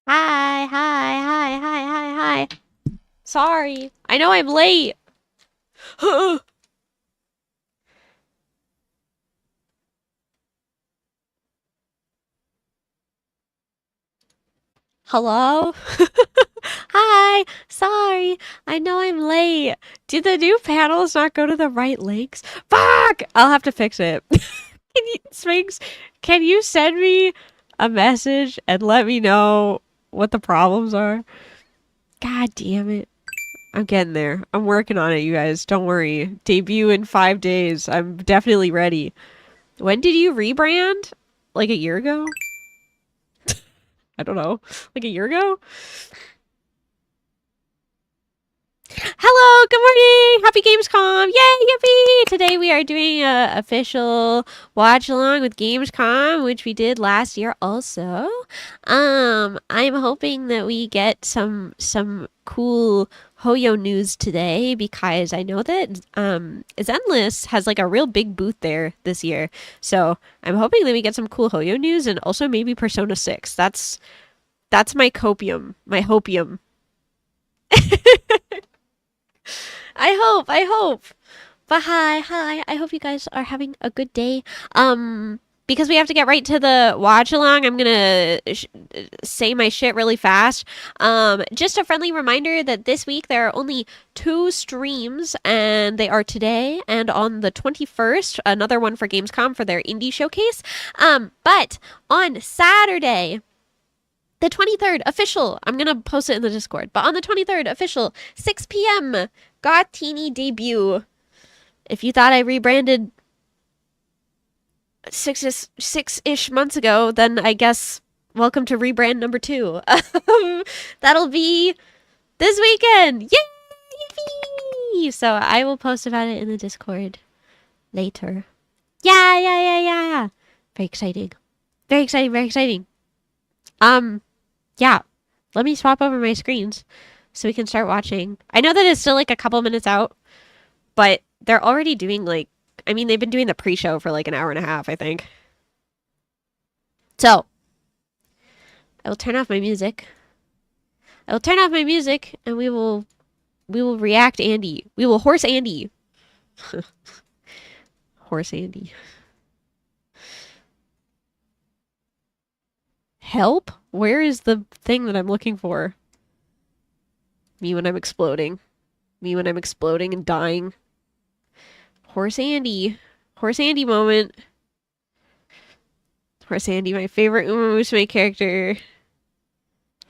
Hi, hi, hi, hi, hi, hi. Sorry. I know I'm late. Hello? Hi. Sorry. I know I'm late. Did the new panels not go to the right links? Fuck! I'll have to fix it. Sphinx, can you send me a message and let me know what the problems are? God damn it. I'm getting there. I'm working on it, you guys. Don't worry. Debut in 5 days. I'm definitely ready. When did you rebrand? Like a year ago? I don't know. Like a year ago? Hello, good morning! Happy Gamescom! Yay, yippee! Today we are doing a official watch along with Gamescom, which we did last year also. I'm hoping that we get some cool Hoyo news today because I know that Zenless has like a real big booth there this year. So I'm hoping that we get some cool Hoyo news and also maybe Persona 6. That's my copium, my hopium. I hope. But hi. I hope you guys are having a good day. Because we have to get right to the watch along, I'm gonna say my shit really fast. Just a friendly reminder that this week there are only 2 streams, and they are today and on the 21st, another one for Gamescom for their indie showcase. But on Saturday, the 23rd, official. I'm gonna post it in the Discord. But on the 23rd, official, 6 p.m. Got Teeny debut. If you thought I rebranded six-ish months ago, then I guess welcome to rebrand number 2. That'll be this weekend. Yay! Yippee! So I will post about it in the Discord later. Yeah. Very exciting. Very exciting. Yeah. Let me swap over my screens so we can start watching. I know that it's still like a couple minutes out, but they're already doing like, I mean, they've been doing the pre-show for like an hour and a half, I think. So, I will turn off my music. And we will react Andy. We will horse Andy. Horse Andy. Help? Where is the thing that I'm looking for? Me when I'm exploding. Me when I'm exploding and dying. Horse Andy. Horse Andy moment. Horse Andy, my favorite Uma Musume character.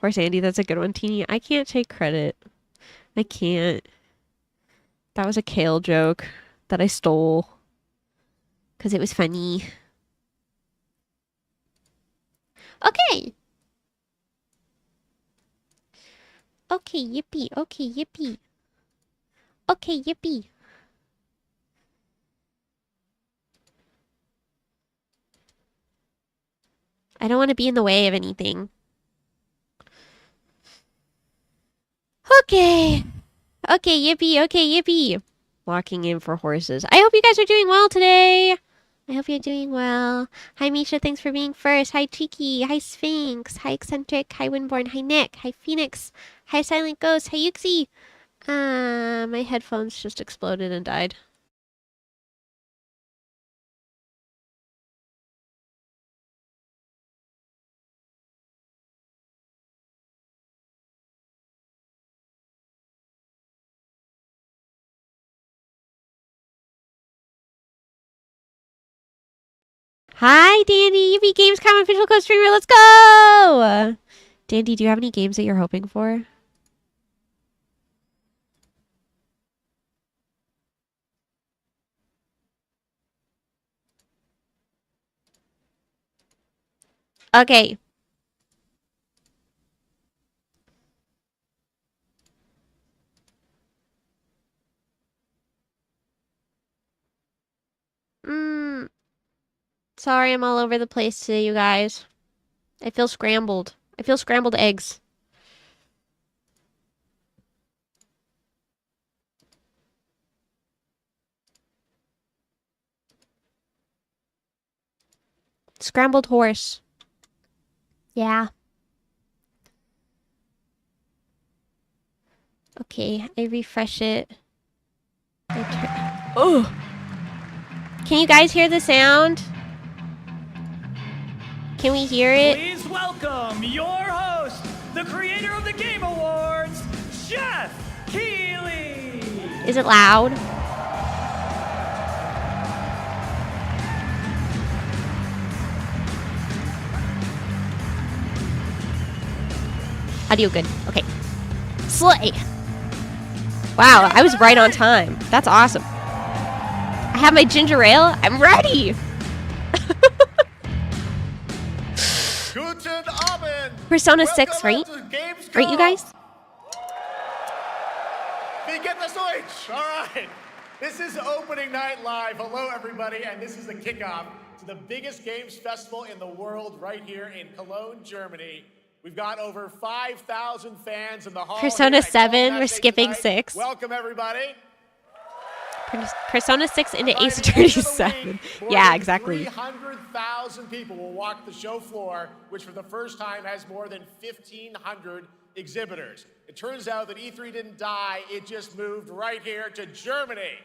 Horse Andy, that's a good one. Teeny, I can't take credit. I can't. That was a Kale joke that I stole. Because it was funny. Okay. Okay, yippee. Okay, yippee. Okay, yippee. I don't want to be in the way of anything. Okay. Okay, yippee. Okay, yippee. Walking in for horses. I hope you guys are doing well today. I hope you're doing well. Hi, Misha. Thanks for being first. Hi, Cheeky. Hi, Sphinx. Hi, Eccentric. Hi, Windborn. Hi, Nick. Hi, Phoenix. Hi, Silent Ghost. Hi, Yuxi. My headphones just exploded and died. Hi, Dandy. Yippee Gamescom official co-streamer. Let's go! Dandy, do you have any games that you're hoping for? Okay. Sorry I'm all over the place today, you guys. I feel scrambled. I feel scrambled eggs. Scrambled horse. Yeah. Okay, I refresh it. Oh! Can you guys hear the sound? Can we hear it? Please welcome your host, the creator of the Game Awards, Chef Keely! Is it loud? Audio good. Okay. Slay! Wow, I was right on time. That's awesome. I have my ginger ale. I'm ready! Persona 6, right? Right, you guys? Alright. This is opening night live. Hello, everybody, and this is the kickoff to the biggest games festival in the world right here in Cologne, Germany. We've got over 5,000 fans in the hall. Persona 7, we're skipping 6. Welcome, everybody. Persona 6 into Ace Attorney 7. Yeah, exactly. 300,000 people will walk the show floor, which for the first time has more than 1,500 exhibitors. It turns out that E3 didn't die, it just moved right here to Germany.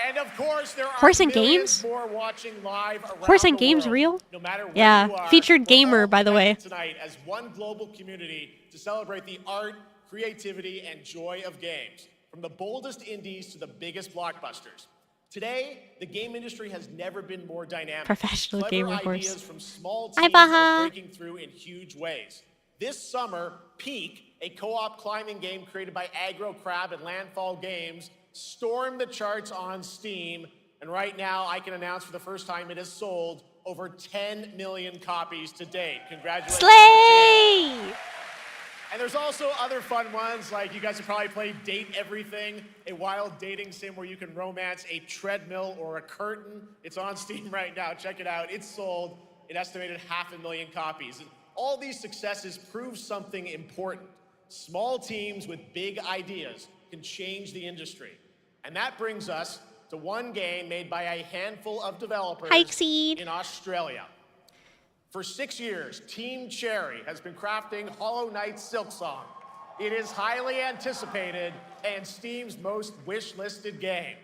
And of course, there are Horse and millions Games? more watching live around Horse and the Games world. real? No matter where Yeah, you are, featured we're gamer, all by the way. united tonight as one global community to celebrate the art, creativity, and joy of games. From the boldest indies to the biggest blockbusters. Today, the game industry has never been more dynamic. Professional Clever gamer ideas horse. from small Hi, teams Baha. are breaking through in huge ways. This summer, Peak, a co-op climbing game created by Aggro Crab and Landfall Games, stormed the charts on Steam, and right now I can announce for the first time it has sold over 10 million copies to date. Congratulations. Slay! And there's also other fun ones, like you guys have probably played Date Everything, a wild dating sim where you can romance a treadmill or a curtain. It's on Steam right now. Check it out. It's sold an estimated 500,000 copies. And all these successes prove something important. Small teams with big ideas can change the industry. And that brings us to one game made by a handful of developers in Australia. For 6 years, Team Cherry has been crafting Hollow Knight Silksong. It is highly anticipated and Steam's most wish-listed game.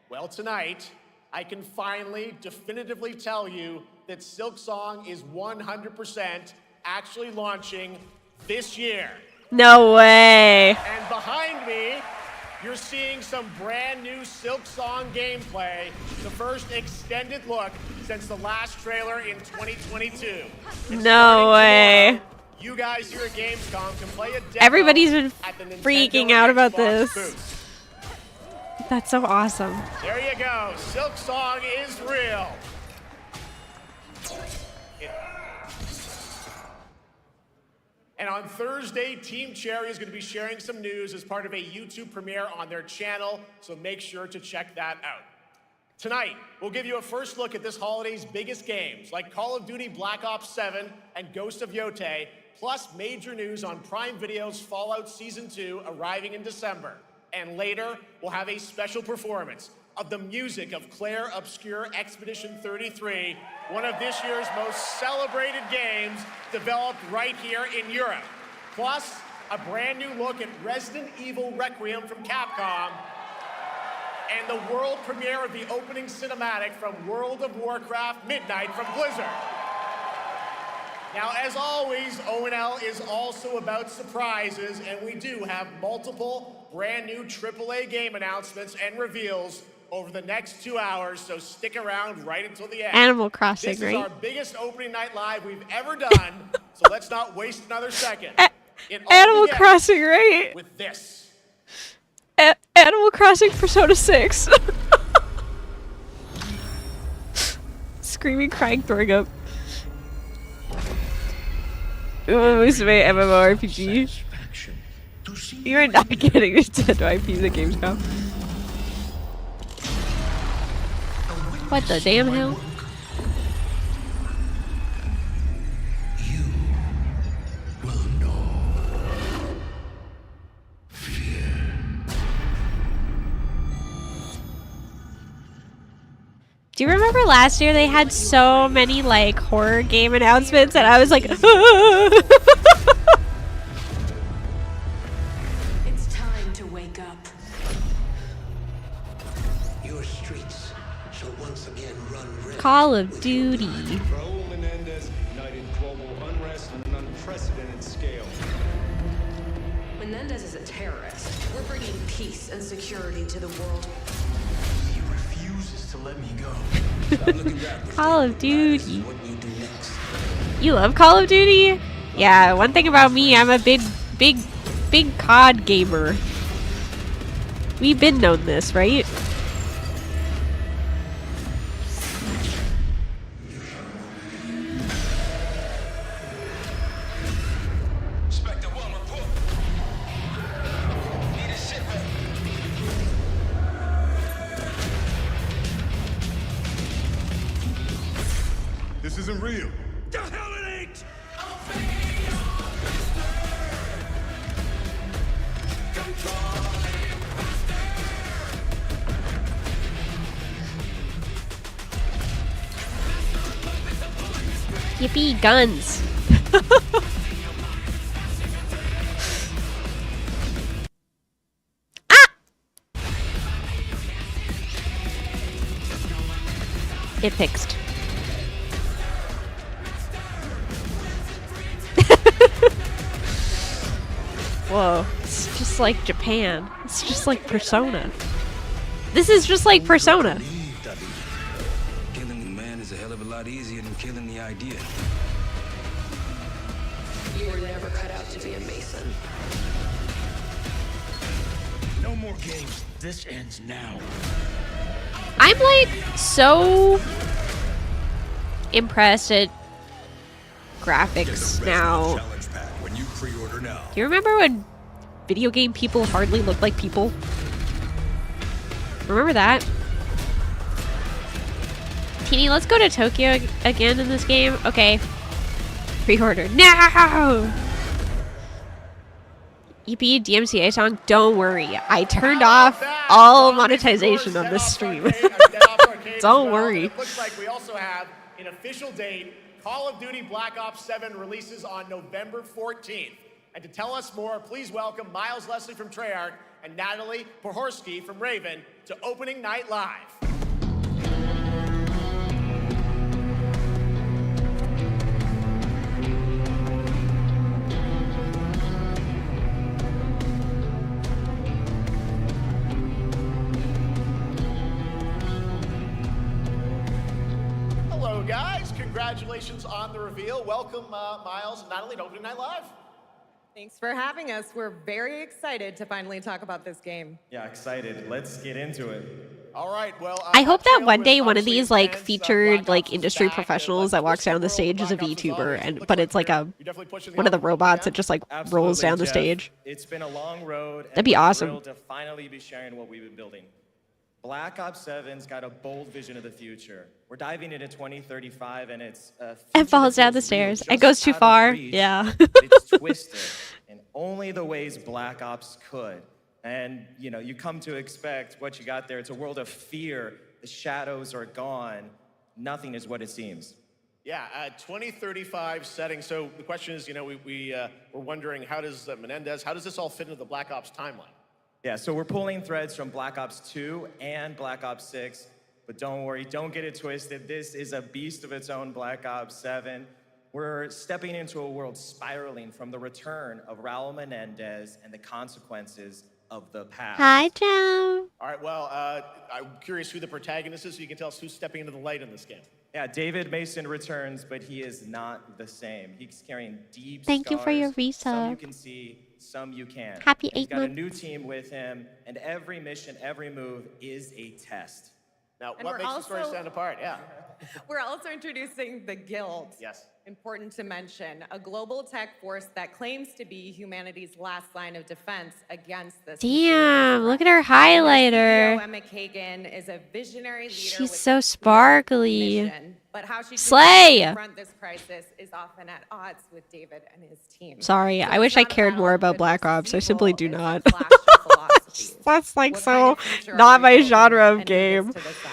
Well, tonight, I can finally definitively tell you that Silksong is 100% actually launching this year. No way. And behind me, you're seeing some brand new Silksong gameplay, the first extended look since the last trailer in 2022. No way. You guys here at Gamescom can play a demo. Everybody's been at the Nintendo freaking out about Xbox this. booth. That's so awesome. There you go. Silksong is real. And on Thursday, Team Cherry is going to be sharing some news as part of a YouTube premiere on their channel, so make sure to check that out. Tonight, we'll give you a first look at this holiday's biggest games, like Call of Duty Black Ops 7 and Ghost of Yotei, plus major news on Prime Video's Fallout Season 2 arriving in December. And later, we'll have a special performance of the music of Claire Obscure Expedition 33, one of this year's most celebrated games developed right here in Europe. Plus, a brand new look at Resident Evil Requiem from Capcom, and the world premiere of the opening cinematic from World of Warcraft Midnight from Blizzard. Now, as always, ONL is also about surprises, and we do have multiple brand new AAA game announcements and reveals over the next 2 hours, so stick around right until the end. Animal Crossing, this is right? our biggest opening night live we've ever done, so let's not waste another second. Animal Crossing, right? With this. Animal Crossing Persona 6. Screaming, crying, throwing up. Musume MMORPG. You are not getting Nintendo IPs at Gamescom. What the damn hell? You will know fear. Do you remember last year they had so many like horror game announcements and I was like Call of Duty. Raul Menendez ignited global unrest on an unprecedented scale. Menendez is a terrorist. We're bringing peace and security to the world. He refuses to let me go. Call of Duty. What we do next. You love Call of Duty? Yeah, one thing about me, I'm a big COD gamer. We've been known this, right? Inspector 1, report. Need a sit rep. This isn't real. The hell it ain't! Yippee, guns. Ah! It fixed. Whoa, it's just like Japan. It's just like Persona. This is just like Persona. Killing the man is a hell of a lot easier than killing the idea. You were never cut out to be a Mason. No more games. This ends now. I'm like so impressed at graphics now. Challenge pack when you pre-order now. Do you remember when video game people hardly looked like people? Remember that? Teeny, let's go to Tokyo again in this game. Okay. Pre-order now! EP DMCA song, don't worry. I turned off all monetization on this stream. Don't worry. It looks like we also have an official date. Call of Duty Black Ops 7 releases on November 14th. And to tell us more, please welcome Miles Leslie from Treyarch and Natalie Pohorsky from Raven to Opening Night Live. Hello, guys. Congratulations on the reveal. Welcome, Miles and Natalie to Opening Night Live. Thanks for having us. We're very excited to finally talk about this game. Yeah, excited. Let's get into it. All right, well, I hope that Trail one was day one of obviously these like intense. featured Black like Ops is industry back, and, professionals like, that walks the down the world stage as a Black Ops is VTuber, always- and looks but like it's like you're a definitely pushing the one of the envelope robots again. that just like Absolutely, rolls down the Jeff. stage. It's been a long road. And That'd be we're awesome. thrilled to finally be sharing what we've been building. Black Ops 7's got a bold vision of the future. We're diving into 2035, and it's It falls down the stairs. It goes too far. Yeah. It's twisted in only the ways Black Ops could. And you come to expect what you got there. It's a world of fear. The shadows are gone. Nothing is what it seems. Yeah, 2035 setting. So the question is, we're wondering how does Menendez, how does this all fit into the Black Ops timeline? Yeah, so we're pulling threads from Black Ops 2 and Black Ops 6, but don't worry, don't get it twisted. This is a beast of its own, Black Ops 7. We're stepping into a world spiraling from the return of Raul Menendez and the consequences of the past. Hi, Jam. All right, well, I'm curious who the protagonist is, so you can tell us who's stepping into the light in this game. Yeah, David Mason returns, but he is not the same. He's carrying deep Thank you for your scars. Some you resub. can see, some you can't. Happy He's 8 got a months. new team with him, and every mission, every move is a test. Now, And what we're makes the story also- stand apart? Yeah. We're also introducing the Guild. Yes. Important to mention, a global tech force that claims to be humanity's last line of defense against this. Damn, look at her CEO highlighter. Emma Kagan is a visionary leader. She's with so a clear sparkly. mission, but how she Slay! confront this crisis is often at odds with David and his team. Sorry, So I it's wish I not a cared battle more of about good Black versus Ops. I simply evil, do it's a not. clash of philosophies. That's like What so kind of future are not we my building? genre of And who gets game. to decide?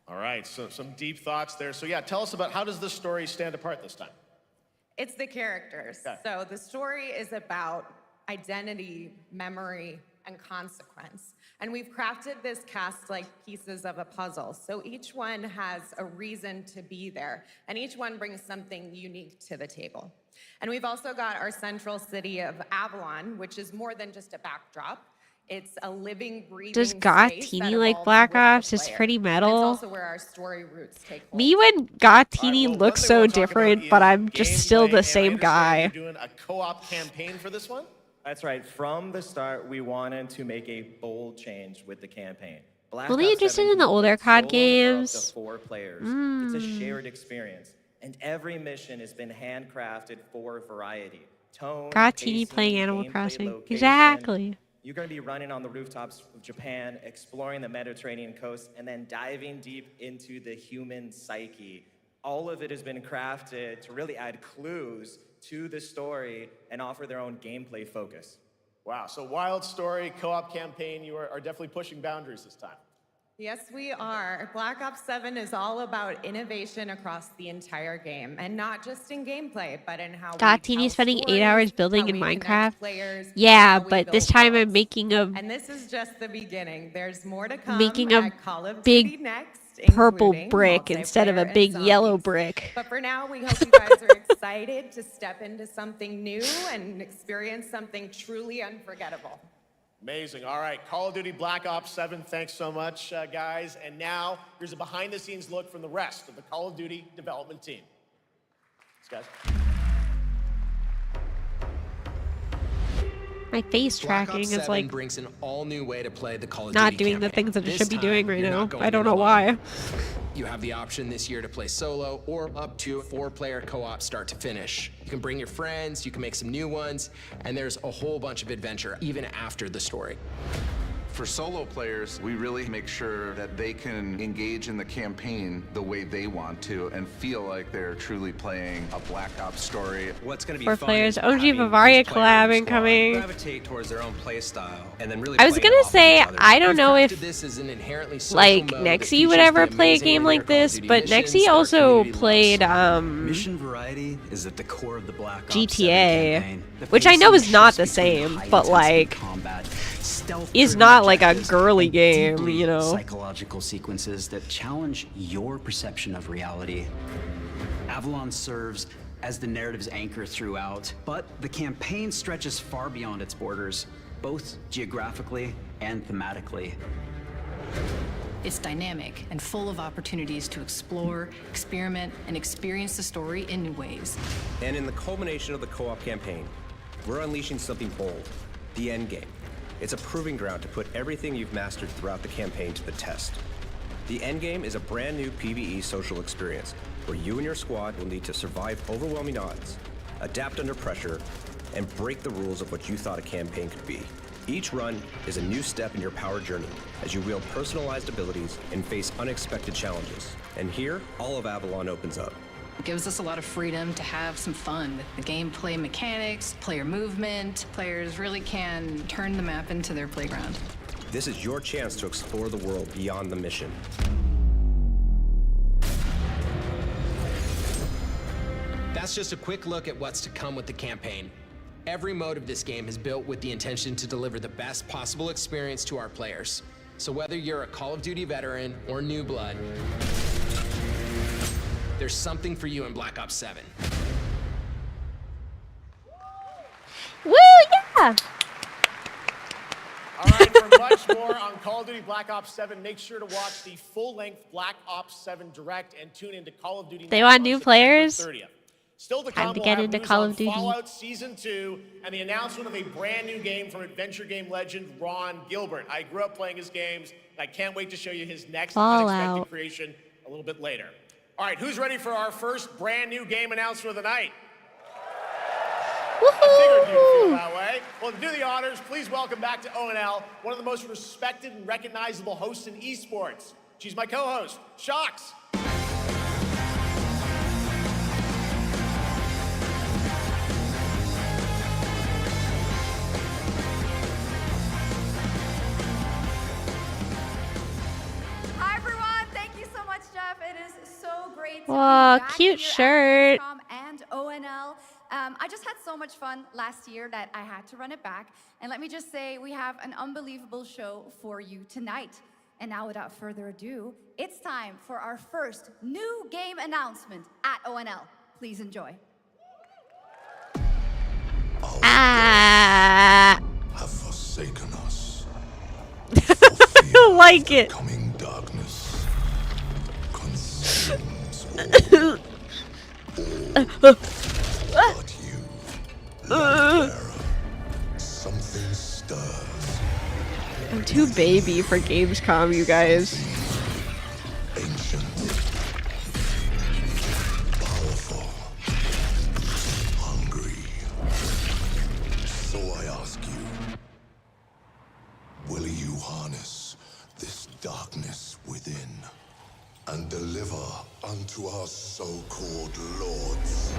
All right, so some deep thoughts there. So yeah, tell us about how does this story stand apart this time? It's the characters. Okay. So the story is about identity, memory, and consequence. And we've crafted this cast like pieces of a puzzle. So each one has a reason to be there, and each one brings something unique to the table. And we've also got our central city of Avalon, which is more than just a backdrop. It's a living, breathing Does space Gothini that like evolves Black with the Ops? It's player. pretty And metal. it's also where our story roots take hold. Me when Gothini looks so different, but I'm just still the same guy. You're doing a co-op campaign for this one? That's right. From the start, we wanted to make a bold change with the campaign. Black Only Ops interested 7 in the can be older played COD solo or up to games. 4 players. It's a shared experience, and every mission has been handcrafted for variety. Tone, Gothini pacing, playing Animal gameplay Crossing. location. Exactly. You're going to be running on the rooftops of Japan, exploring the Mediterranean coast, and then diving deep into the human psyche. All of it has been crafted to really add clues to the story and offer their own gameplay focus. Wow, so wild story, co-op campaign, you are definitely pushing boundaries this time. Yes, we are. Black Ops 7 is all about innovation across the entire game, and not just in gameplay, but in how we tell Gothini spending 8 stories, hours building how in we connect Minecraft. players, Yeah, how we but this build time I'm worlds. making a And this is just the beginning. There's more to come Making a at Call of big Duty next, purple including brick instead of a multiplayer big and yellow zombies. brick. But for now, we hope you guys are excited to step into something new and experience something truly unforgettable. Amazing. All right, Call of Duty Black Ops 7, thanks so much, guys. And now, here's a behind-the-scenes look from the rest of the Call of Duty development team. Thanks, guys. My face Black tracking Ops is 7 like brings an all-new way to play the Call of not Duty doing the campaign. things that it This should be time, doing right you're now. not going I don't it know alone. why. You have the option this year to play solo or up to 4-player co-op start to finish. You can bring your friends, you can make some new ones, and there's a whole bunch of adventure even after the story. For solo players, we really make sure that they can engage in the campaign the way they want to and feel like they're truly playing a Black Ops story. What's going to be 4 fun players. is OG having Vivaria each player in collab the squad incoming. gravitate towards their own play style and then really I was playing gonna off of say, each other. I don't know Crafted if this as an inherently social like mode that Nexi would features ever the play a amazing game linear like Call of this, Duty but missions Nexi that our also community loves. played Mission variety is at the core of the Black Ops 7 GTA, campaign. The which I know pacing is not shifts the between same, high but intensity like combat, stealth is driven not like a objectives, girly and game, deeply you know. psychological sequences that challenge your perception of reality. Avalon serves as the narrative's anchor throughout, but the campaign stretches far beyond its borders, both geographically and thematically. It's dynamic and full of opportunities to explore, experiment, and experience the story in new ways. And in the culmination of the co-op campaign, we're unleashing something bold, the end game. It's a proving ground to put everything you've mastered throughout the campaign to the test. The end game is a brand new PvE social experience where you and your squad will need to survive overwhelming odds, adapt under pressure, and break the rules of what you thought a campaign could be. Each run is a new step in your power journey as you wield personalized abilities and face unexpected challenges. And here, all of Avalon opens up. It gives us a lot of freedom to have some fun with the gameplay mechanics, player movement. Players really can turn the map into their playground. This is your chance to explore the world beyond the mission. That's just a quick look at what's to come with the campaign. Every mode of this game is built with the intention to deliver the best possible experience to our players. So whether you're a Call of Duty veteran or new blood, there's something for you in Black Ops 7. Woo, yeah! All right, for much more on Call of Duty Black Ops 7, make sure to watch the full-length Black Ops 7 Direct and tune into Call of Duty. They want new players? 30th. Still to Time come, to we'll get have into news Call on of Duty. Fallout Season 2 and the announcement of a brand new game from adventure game legend Ron Gilbert. I grew up playing his games, and I can't wait to show you his next unexpected Fallout. creation a little bit later. All right, who's ready for our first brand new game announcement of the night? I figured you'd feel that way. Well, to do the honors, please welcome back to ONL, one of the most respected and recognizable hosts in esports. She's my co-host, Shox. Hi everyone, thank you so much, Jeff. It is so great to Wow, be back cute here shirt. at GAMESCOM and ONL. I just had so much fun last year that I had to run it back. And let me just say, we have an unbelievable show for you tonight. And now, without further ado, it's time for our first new game announcement at ONL. Please enjoy. Ah. Have forsaken us. I don't like it. Coming darkness consumes all. But you, like terror, something stirs. I'm too baby for Gamescom, you guys. Ancient, powerful, hungry. So I ask you, will you harness this darkness within and deliver unto our so-called lords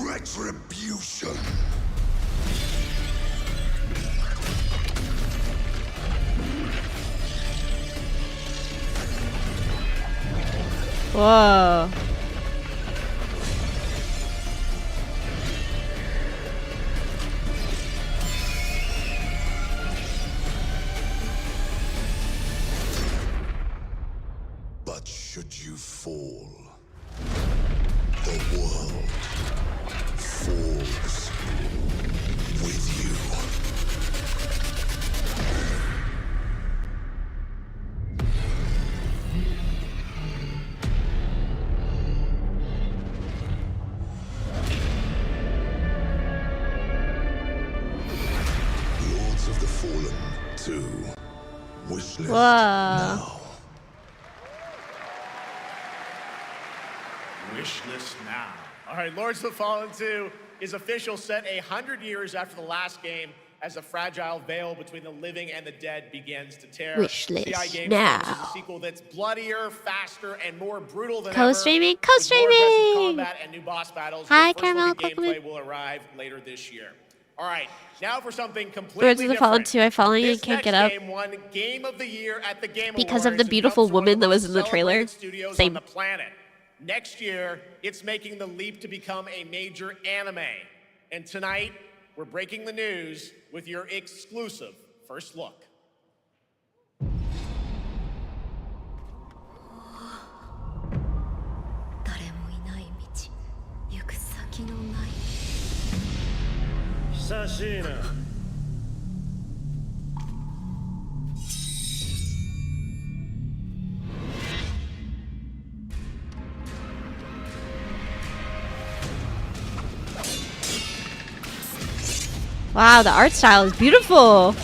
retribution? Whoa. But should you fall, the world falls with you. Lords of the Fallen 2. Wishlist now. Wishlist now. All right, Lords of the Fallen 2 is official, set 100 years after the last game, as the fragile veil between the living and the dead begins to tear. Wishlist CI Games now. is a sequel that's bloodier, faster, and more brutal than Co-streaming, ever. With more aggressive co-streaming. combat and new boss battles. Hi, The first Caramel, look at welcome gameplay in. will arrive later this year. All right, now for something completely Lords of the Fallen different. 2, I finally This can't next get up. game won Game of the Year at the Game Because of Awards the and beautiful comes from one woman of that was most in the trailer. celebrated studios Same. on the planet. Next year, it's making the leap to become a major anime. And tonight, we're breaking the news with your exclusive first look. 誰もいない道行く先のない久しいな Wow, the art style is beautiful.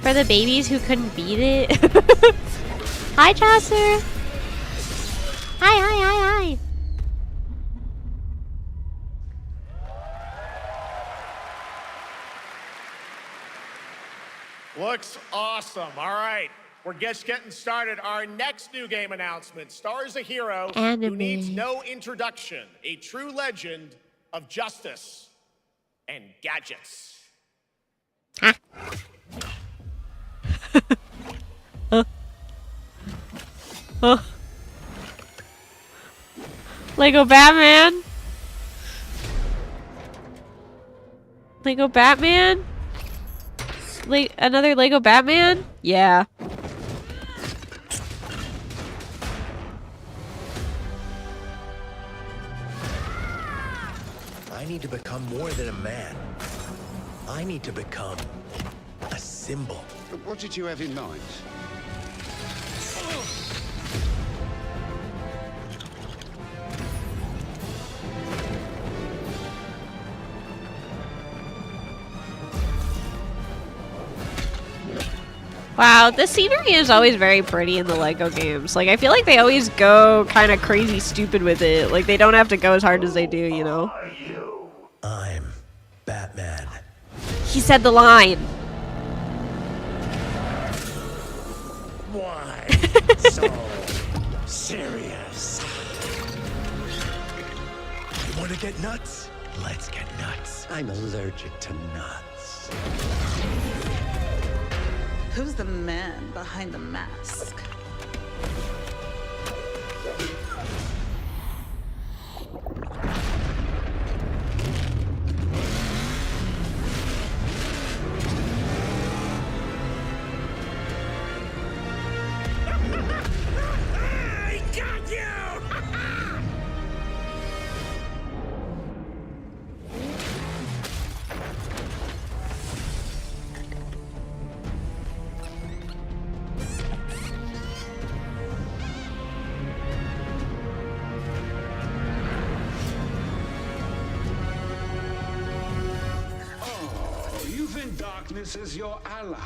For the babies who couldn't beat it. Hi, Chaucer. Hi, hi, hi, hi. Looks awesome. All right, we're just getting started. Our next new game announcement stars a hero who needs no introduction, a true legend of justice and gadgets. Lego Batman? Lego Batman? Another Lego Batman? Yeah. I need to become more than a man. I need to become a symbol. But what did you have in mind? Wow, the scenery is always very pretty in the Lego games. Like, I feel like they always go kind of crazy stupid with it. Like, they don't have to go as hard as they do, you know? I'm Batman. He said the line. Why so serious? Want to get nuts? Let's get nuts. I'm allergic to nuts. Who's the man behind the mask? I got you! Oh, you think darkness is your ally.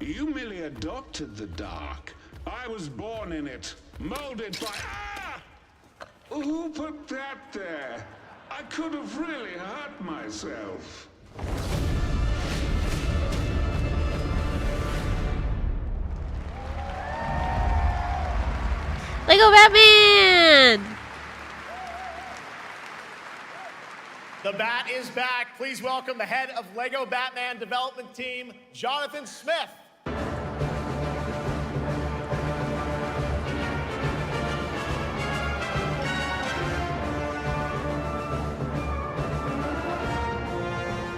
You merely adopted the dark. I was born in it, molded by... Ah! Who put that there? I could have really hurt myself. Lego Batman! The Bat is back. Please welcome the head of Lego Batman development team, Jonathan Smith.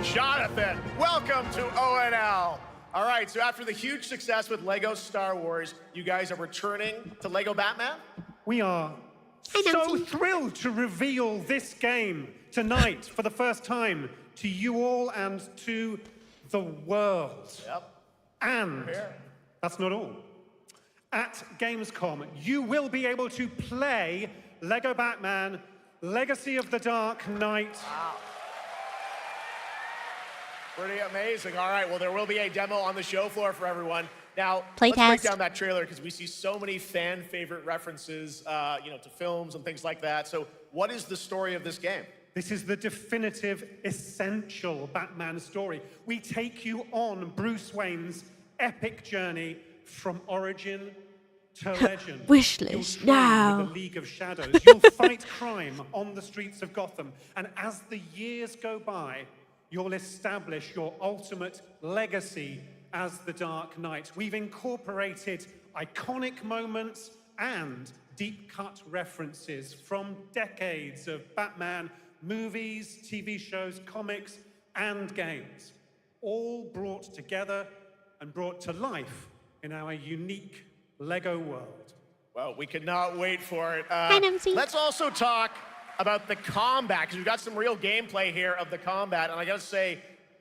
Jonathan, welcome to ONL. All right, so after the huge success with Lego Star Wars, you guys are returning to Lego Batman? We are so thrilled to reveal this game tonight for the first time to you all and to the world. Yep. And that's not all. At Gamescom, you will be able to play Lego Batman Legacy of the Dark Knight. Wow. Pretty amazing. All right, well, there will be a demo on the show floor for everyone. Now, let's break down that trailer because we see so many fan favorite references, to films and things like that. So what is the story of this game? This is the definitive, essential Batman story. We take you on Bruce Wayne's epic journey from origin to legend. Wishlist now. With the League of Shadows. You'll fight crime on the streets of Gotham. And as the years go by, you'll establish your ultimate legacy as the Dark Knight. We've incorporated iconic moments and deep-cut references from decades of Batman movies, TV shows, comics, and games, all brought together and brought to life in our unique Lego world. Well, we cannot wait for it. Hi, Nancy. Let's also talk about the combat, because we've got some real gameplay here of the combat, and I gotta say,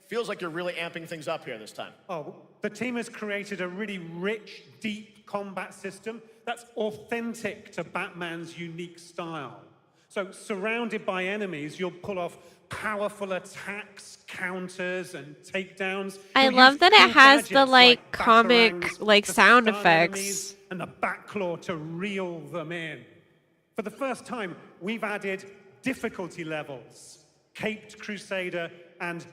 feels like you're really amping things up here this time. Oh, the team has created a really rich, deep combat system that's authentic to Batman's unique style. So, surrounded by enemies, you'll pull off powerful attacks, counters, and takedowns. I You'll love use that it cool has the gadgets comic batarangs to sound stun effects. enemies and the backclaw to reel them in. For the first time, we've added difficulty levels, Caped Crusader and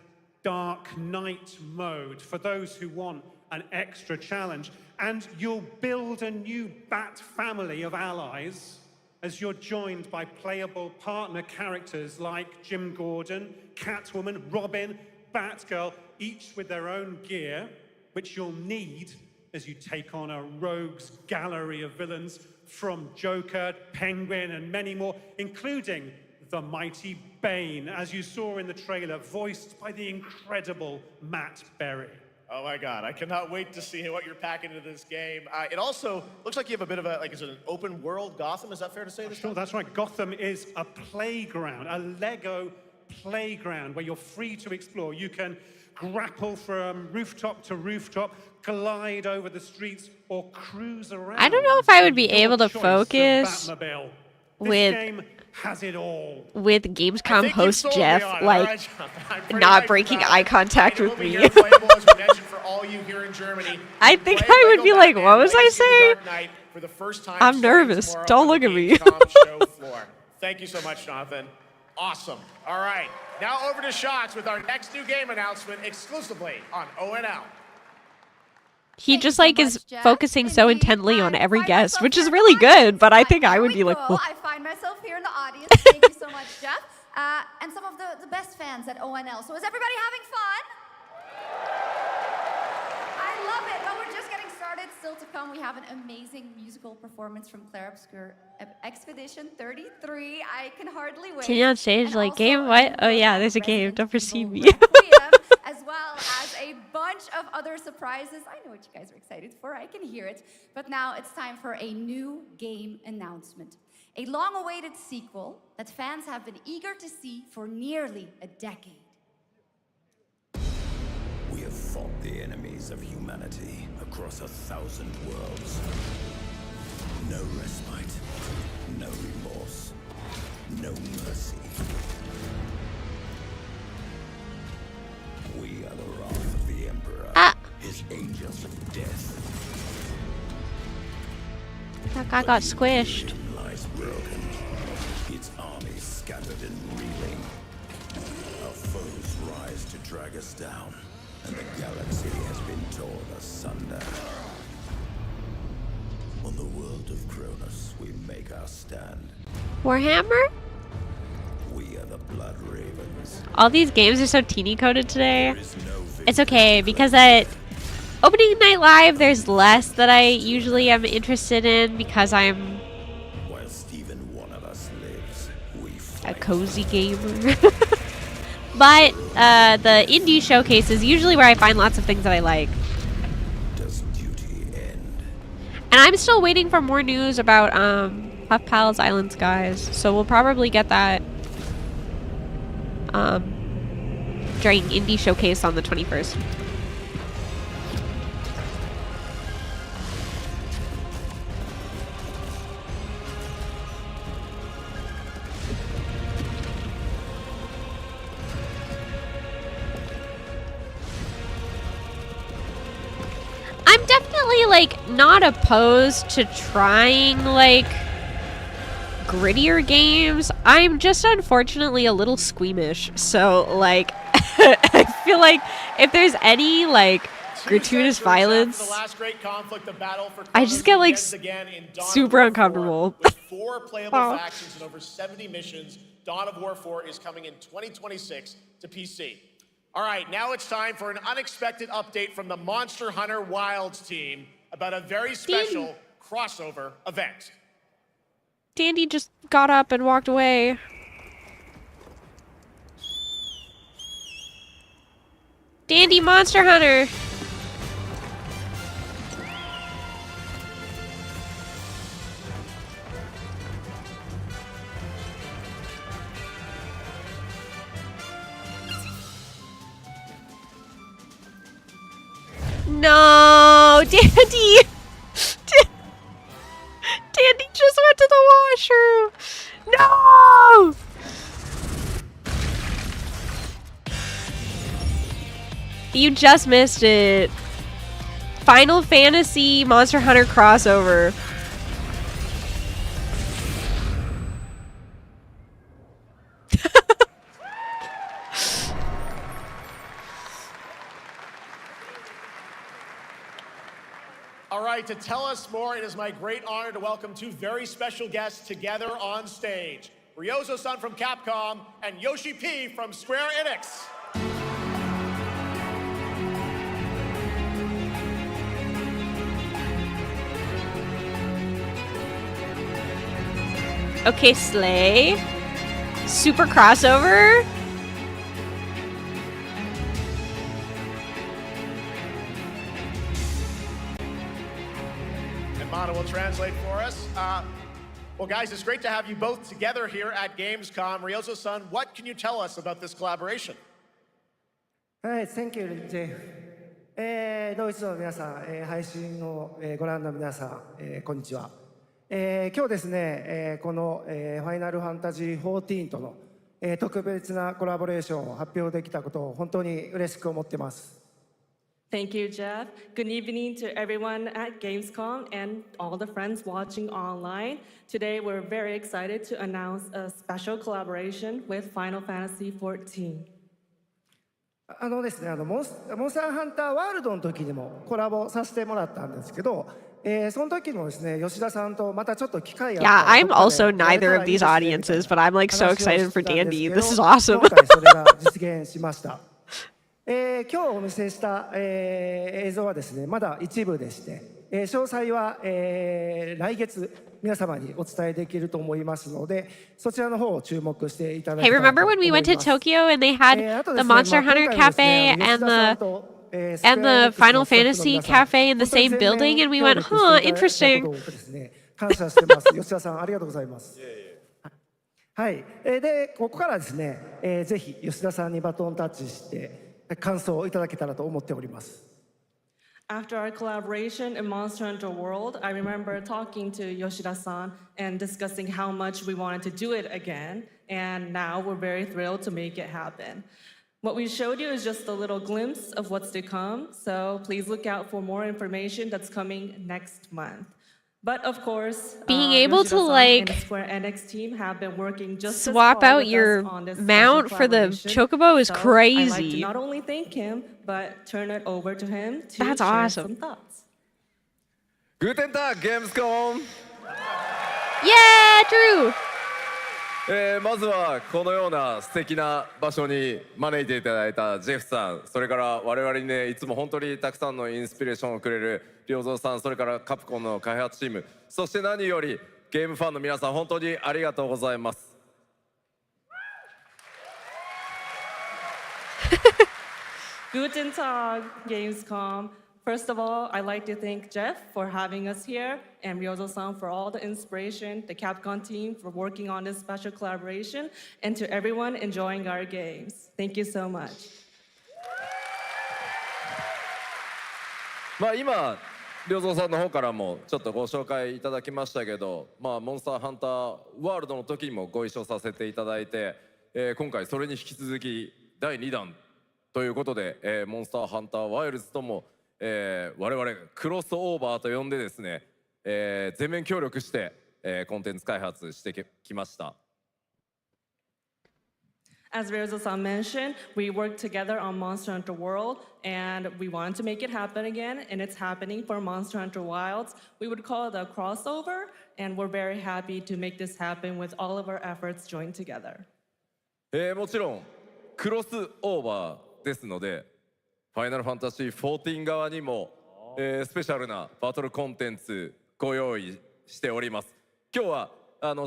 Dark Knight mode for those who want an extra challenge. And you'll build a new Bat family of allies as you're joined by playable partner characters like Jim Gordon, Catwoman, Robin, Batgirl, each with their own gear, which you'll need as you take on a rogues gallery of villains from Joker, Penguin, and many more, including the mighty Bane, as you saw in the trailer, voiced by the incredible Matt Berry. Oh my God, I cannot wait to see what you're packing into this game. It also looks like you have a bit of a, is it an open world Gotham? Is that fair to say? Sure, that's right. Gotham is a playground, a Lego playground where you're free to explore. You can grapple from rooftop to rooftop, glide over the streets, or cruise around. I don't know if I would be able to Choice of focus Batmobile. with This game has it all. with Gamescom host sold me Jeff on it. like All right, Jonathan, I'm pretty not hyped breaking about eye it. contact And it with will be me. here playable, as we mentioned, for all you here in Germany. I You think play I would Lego be like, Batman what was I Legacy of the saying? Dark Knight for the first time I'm starting nervous. tomorrow Don't on look the at me. Gamescom show floor. Thank you so much, Jonathan. Awesome. All right, now over to Shots with our next new game announcement exclusively on ONL. He just like is focusing so intently on every guest, which is really good, but I think I would be like, I find myself here in the audience. Thank you so much, Jeff. and some of the best fans at ONL. So is everybody having fun? I love it. Well, we're just getting started. Still to come, we have an amazing musical performance from Claire Obscure Expedition 33. I can hardly wait. Teen on stage, like, game? What? Oh, yeah, there's a game. Don't perceive me. As well as a bunch of other surprises. I know what you guys are excited for. I can hear it. But now it's time for a new game announcement. A long-awaited sequel that fans have been eager to see for nearly a decade. We have fought the enemies of humanity across 1,000 worlds. No respite, no remorse, no mercy. We are the wrath of the Emperor, his angels of death. That guy got squished. Lies broken, its armies scattered and reeling. Our foes rise to drag us down, and the galaxy has been torn asunder. On the world of Cronus, we make our stand. Warhammer? We are the Blood Ravens. All these games are so teeny coded today. It's okay, because at opening night live, there's less that I usually am interested in because I'm While Stephen, one of us lives, we a cozy gamer. But the indie showcase is usually where I find lots of things that I like. Does duty end? And I'm still waiting for more news about Puff Pals Island Skies, so we'll probably get that during indie showcase on the 21st. I'm definitely like not opposed to trying like grittier games. I'm just unfortunately a little squeamish. So like I feel like if there's any like gratuitous violence, I just get like super uncomfortable. With 4 playable Oh. factions and over 70 missions, Dawn of War 4 is coming in 2026 to PC. All right, now it's time for an unexpected update from the Monster Hunter Wilds team about a very special crossover event. Dandy just got up and walked away. Dandy Monster Hunter. No, Dandy. Dandy just went to the washroom. No. You just missed it. Final Fantasy Monster Hunter crossover. All right, to tell us more, it is my great honor to welcome 2 very special guests together on stage. Ryozo-san from Capcom and Yoshi P from Square Enix. Okay, Slay. Super crossover. And Mana will translate for us. Well, guys, it's great to have you both together here at Gamescom. Ryozo-san, what can you tell us about this collaboration? Alright, thank you, Jay. ドイツの皆さん、配信をご覧の皆さん、こんにちは。今日ですね、この、ファイナルファンタジー14との、特別なコラボレーションを発表できたことを本当に嬉しく思ってます。Thank you, Jeff. Good evening to everyone at Gamescom and all the friends watching online. Today, we're very excited to announce a special collaboration with Final Fantasy XIV. ですね、モンスターハンターワールドの時にもコラボさせてもらったんですけど、その時もですね、吉田さんとまたちょっと機会が Yeah, あったら I'm also neither of these audiences, but I'm like so excited for D&D. This is awesome. 今回それが実現しました。今日お見せした、映像はですね、まだ一部でして、詳細は、来月皆様にお伝えできると思いますので、そちらの方を注目していただきたい Hey, と思います。 remember when we went to Tokyo and they had the Monster Hunter Cafe and the Final Fantasy Cafe in the same building, and we went, huh, interesting. 感謝してます。吉田さん、ありがとうございます。はい。で、ここからですね、ぜひ吉田さんにバトンタッチして感想をいただけたらと思っております。After our collaboration in Monster Hunter World, I remember talking to Yoshida-san and discussing how much we wanted to do it again, and now we're very thrilled to make it happen. What we showed you is just a little glimpse of what's to come, so please look out for more information that's coming next month. But of course, being able to like Square Enix team have been working just swap out your mount for the chocobo is crazy. I'd like to not only thank him, but turn it over to him to That's share awesome. some thoughts. Guten Tag, Gamescom! Yeah, Drew! まずはこのような素敵な場所に招いていただいたジェフさん、それから我々にね、いつも本当にたくさんのインスピレーションをくれる良三さん、それからカプコンの開発チーム、そして何よりゲームファンの皆さん、本当にありがとうございます。Guten Tag, Gamescom. First of all, I'd like to thank Jeff for having us here and Ryozo-san for all the inspiration, the Capcom team for working on this special collaboration, and to everyone enjoying our games. Thank you so much. まあ今、良三さんの方からもちょっとご紹介いただきましたけど、まあモンスターハンターワールドの時にもご一緒させていただいて、今回それに引き続き第2弾ということで、モンスターハンターワイルズとも我々クロスオーバーと呼んでですね、全面協力して、コンテンツ開発してきました。As Ryozo-san mentioned, we worked together on Monster Hunter World, and we wanted to make it happen again, and it's happening for Monster Hunter Wilds. We would call it a crossover, and we're very happy to make this happen with all of our efforts joined together. もちろんクロスオーバーですので、ファイナルファンタジー14側にも、スペシャルなバトルコンテンツご用意しております。今日は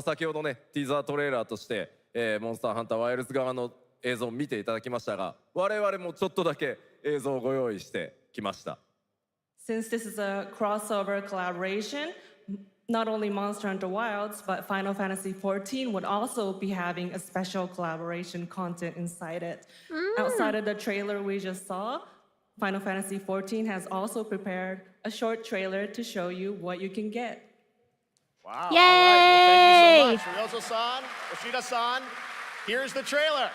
先ほどねティザートレーラーとして、モンスターハンターワイルズ側の映像を見ていただきましたが、我々もちょっとだけ映像をご用意してきました。Since this is a crossover collaboration, not only Monster Hunter Wilds, but Final Fantasy XIV would also be having a special collaboration content inside it. Outside of the trailer we just saw, Final Fantasy XIV has also prepared a short trailer to show you what you can get. Wow. Yay! All right. Well, thank you so much. Ryozo-san, Yoshida-san, here's the trailer.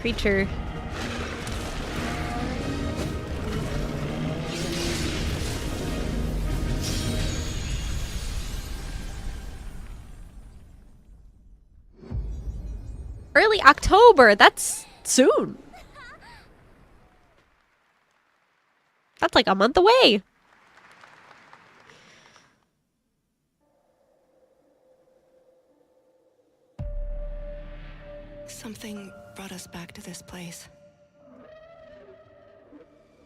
Creature. Early October, that's soon. That's like a month away. Something brought us back to this place.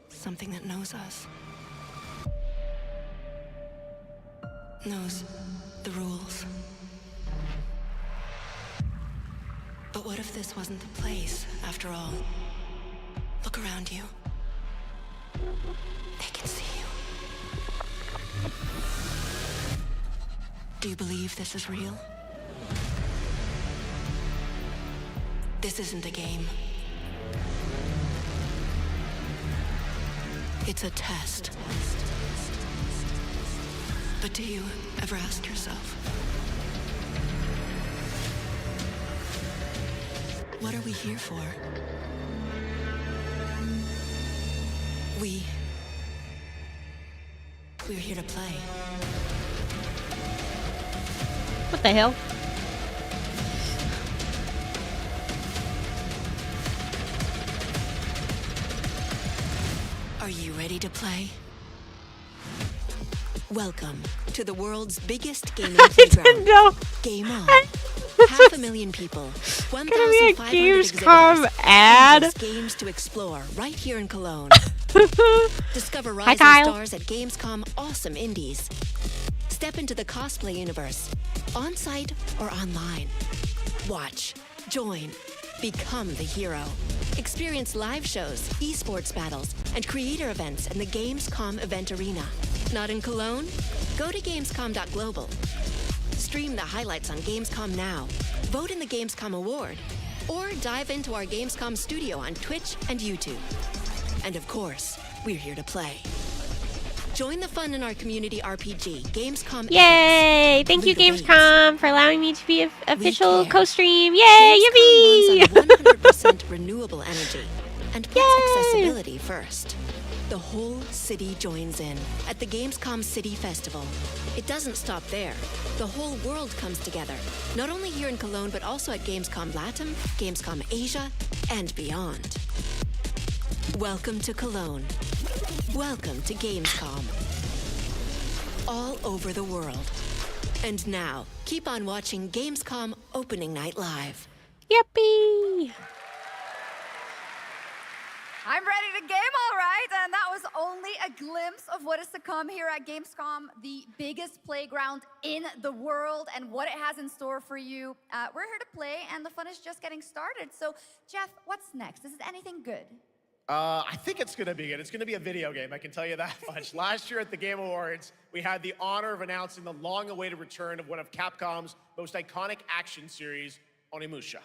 Something that knows us. Knows the rules. But what if this wasn't the place, after all? Look around you. They can see you. Do you believe this is real? This isn't a game. It's a test. But do you ever ask yourself, what are we here for? We're here to play. What the hell? Are you ready to play? Welcome to the world's biggest gaming playground. Game on. 500,000 people, 1,500 Gamescom ad. games to explore right here in Cologne. Discover rising stars at Gamescom awesome indies. Step into the cosplay universe, on-site or online. Watch, join, become the hero. Experience live shows, esports battles, and creator events in the Gamescom event arena. Not in Cologne? Go to gamescom.global. Stream the highlights on Gamescom Now, vote in the Gamescom Award, or dive into our Gamescom studio on Twitch and YouTube. And of course, we're here to play. Join the fun in our community RPG, Gamescom. Yay! Thank you, Gamescom, for allowing me to be an official co-stream. Yay! Yippee! Gamescom runs on 100% renewable energy and puts accessibility first. The whole city joins in at the Gamescom City Festival. It doesn't stop there. The whole world comes together, not only here in Cologne, but also at Gamescom Latam, Gamescom Asia, and beyond. Welcome to Cologne. Welcome to Gamescom. All over the world. And now, keep on watching Gamescom Opening Night Live. Yippee! I'm ready to game, all right, and that was only a glimpse of what is to come here at Gamescom, the biggest playground in the world, and what it has in store for you. We're here to play, and the fun is just getting started. So, Jeff, what's next? Is it anything good? I think it's going to be good. It's going to be a video game, I can tell you that much. Last year at the Game Awards, we had the honor of announcing the long-awaited return of one of Capcom's most iconic action series, Onimusha.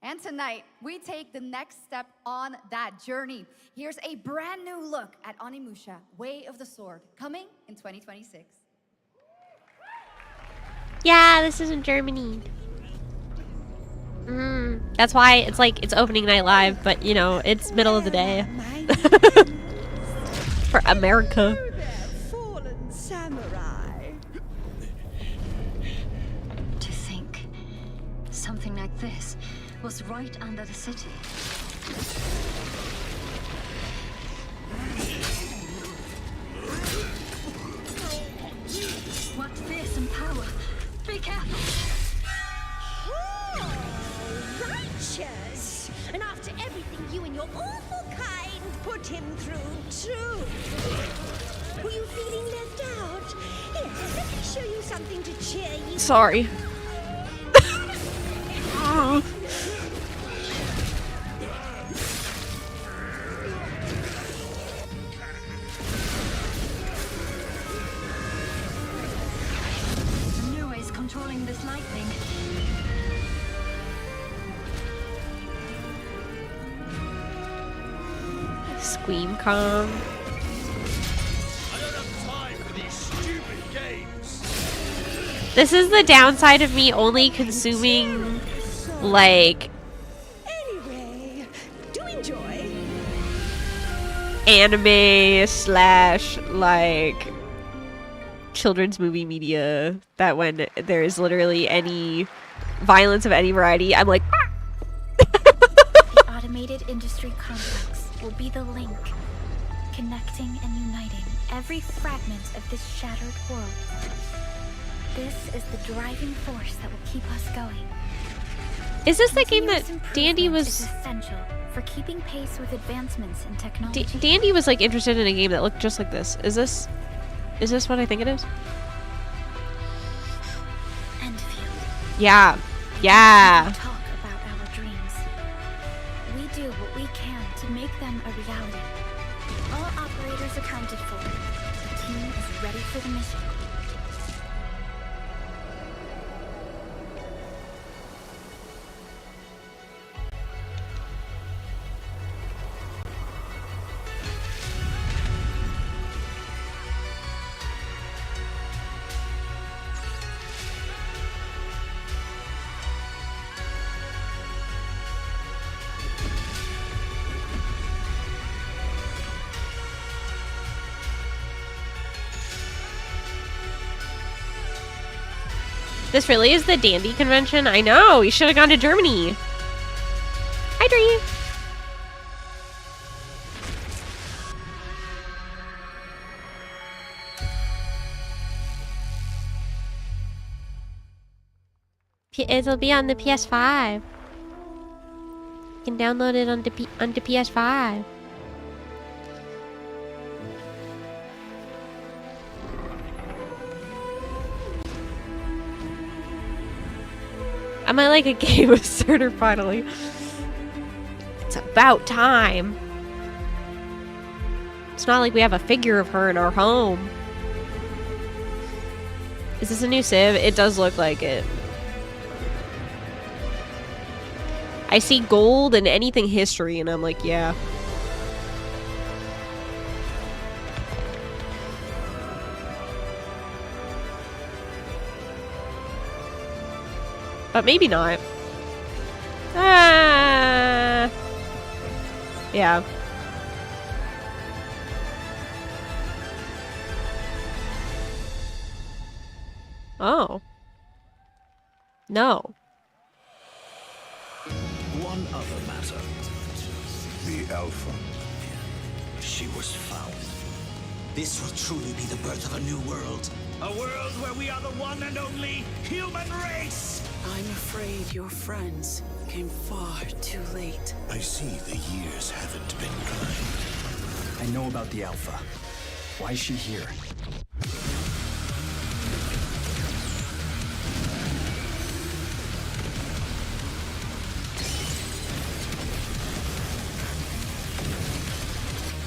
And tonight, we take the next step on that journey. Here's a brand new look at Onimusha, Way of the Sword, coming in 2026. Yeah, this is in Germany. That's why it's like it's opening night live, but you know, it's middle of the day. For America. Fallen samurai. To think something like this was right under the city. What's this in power? Be careful! Righteous! And after everything you and your awful kind put him through, too. Were you feeling left out? Here, let me show you something to cheer you. Sorry. No way is controlling this light thing. Squeamcom. This is the downside of me only consuming, like, Anyway, do enjoy. anime slash, like, children's movie media, that when there is literally any violence of any variety, I'm like, ah! The automated industry complex will be the link, connecting and uniting every fragment of this shattered world. This is the driving force that will keep us going. Is this the game that Dandy was... Is essential for keeping pace with advancements in technology. Dandy was, like, interested in a game that looked just like this. Is this what I think it is? Enfield. Yeah. Yeah. We talk about our dreams. We do what we can to make them a reality. All operators accounted for. The team is ready for the mission. This really is the Dandy convention? I know, we should have gone to Germany. Hi, Dree. It'll be on the PS5. You can download it onto PS5. I might like a game of starter finally. It's about time. It's not like we have a figure of her in our home. Is this a new Civ? It does look like it. I see gold and anything history, and I'm like, yeah. But maybe not. Yeah. Oh. No. One other matter. The Alpha. She was found. This will truly be the birth of a new world. A world where we are the one and only human race! I'm afraid your friends came far too late. I see the years haven't been kind. I know about the Alpha. Why is she here?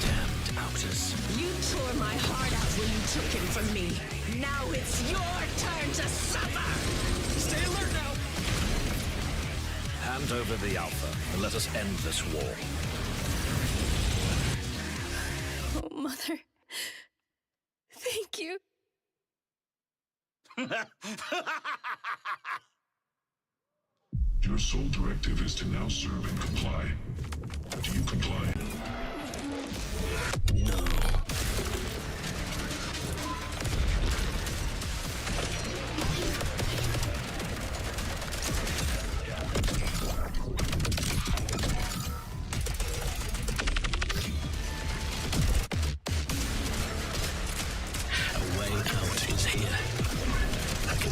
Damned outers. You tore my heart out when you took him from me. Now it's your turn to suffer! Stay alert now! Hand over the Alpha and let us end this war. Oh, Mother. Thank you. Your sole directive is to now serve and comply. Do you comply? No.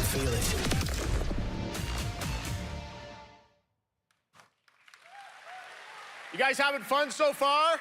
Feel it. You guys having fun so far?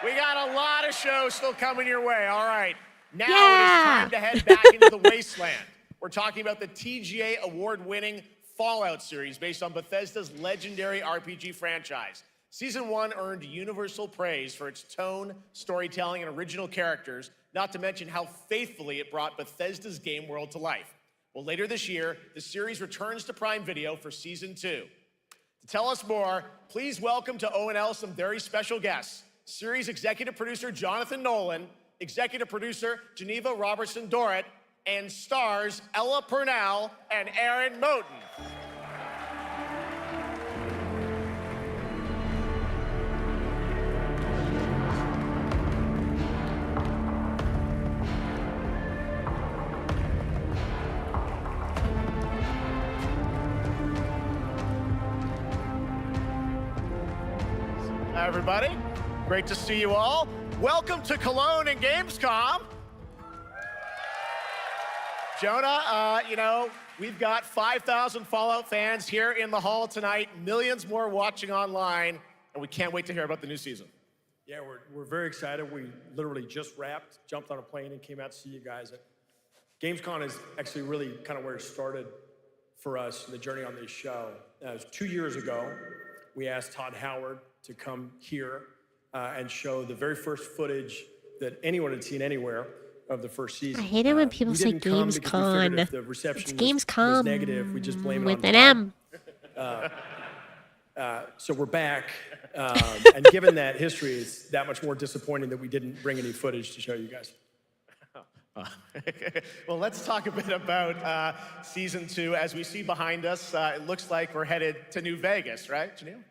We got a lot of shows still coming your way. All right. Now it is time to head back into the wasteland. We're talking about the TGA award-winning Fallout series based on Bethesda's legendary RPG franchise. Season 1 earned universal praise for its tone, storytelling, and original characters, not to mention how faithfully it brought Bethesda's game world to life. Well, later this year, the series returns to Prime Video for Season 2. To tell us more, please welcome to ONL some very special guests. Series executive producer Jonathan Nolan, executive producer Geneva Robertson-Dorrit, and stars Ella Purnell and Aaron Moten. Hi, everybody. Great to see you all. Welcome to Cologne and Gamescom. Jonah, you know, we've got 5,000 Fallout fans here in the hall tonight, millions more watching online, and we can't wait to hear about the new season. Yeah, we're very excited. We literally just wrapped, jumped on a plane, and came out to see you guys. Gamescom is actually really kind of where it started for us, the journey on this show. It was 2 years ago. We asked Todd Howard to come here and show the very first footage that anyone had seen anywhere of the first season. I hate it when people say GamesCon. It's GamesCom was negative. We just blame it with on an Todd. M. So we're back, and given that history, it's that much more disappointing that we didn't bring any footage to show you guys. Well, let's talk a bit about Season 2. As we see behind us, it looks like we're headed to New Vegas, right, Janelle?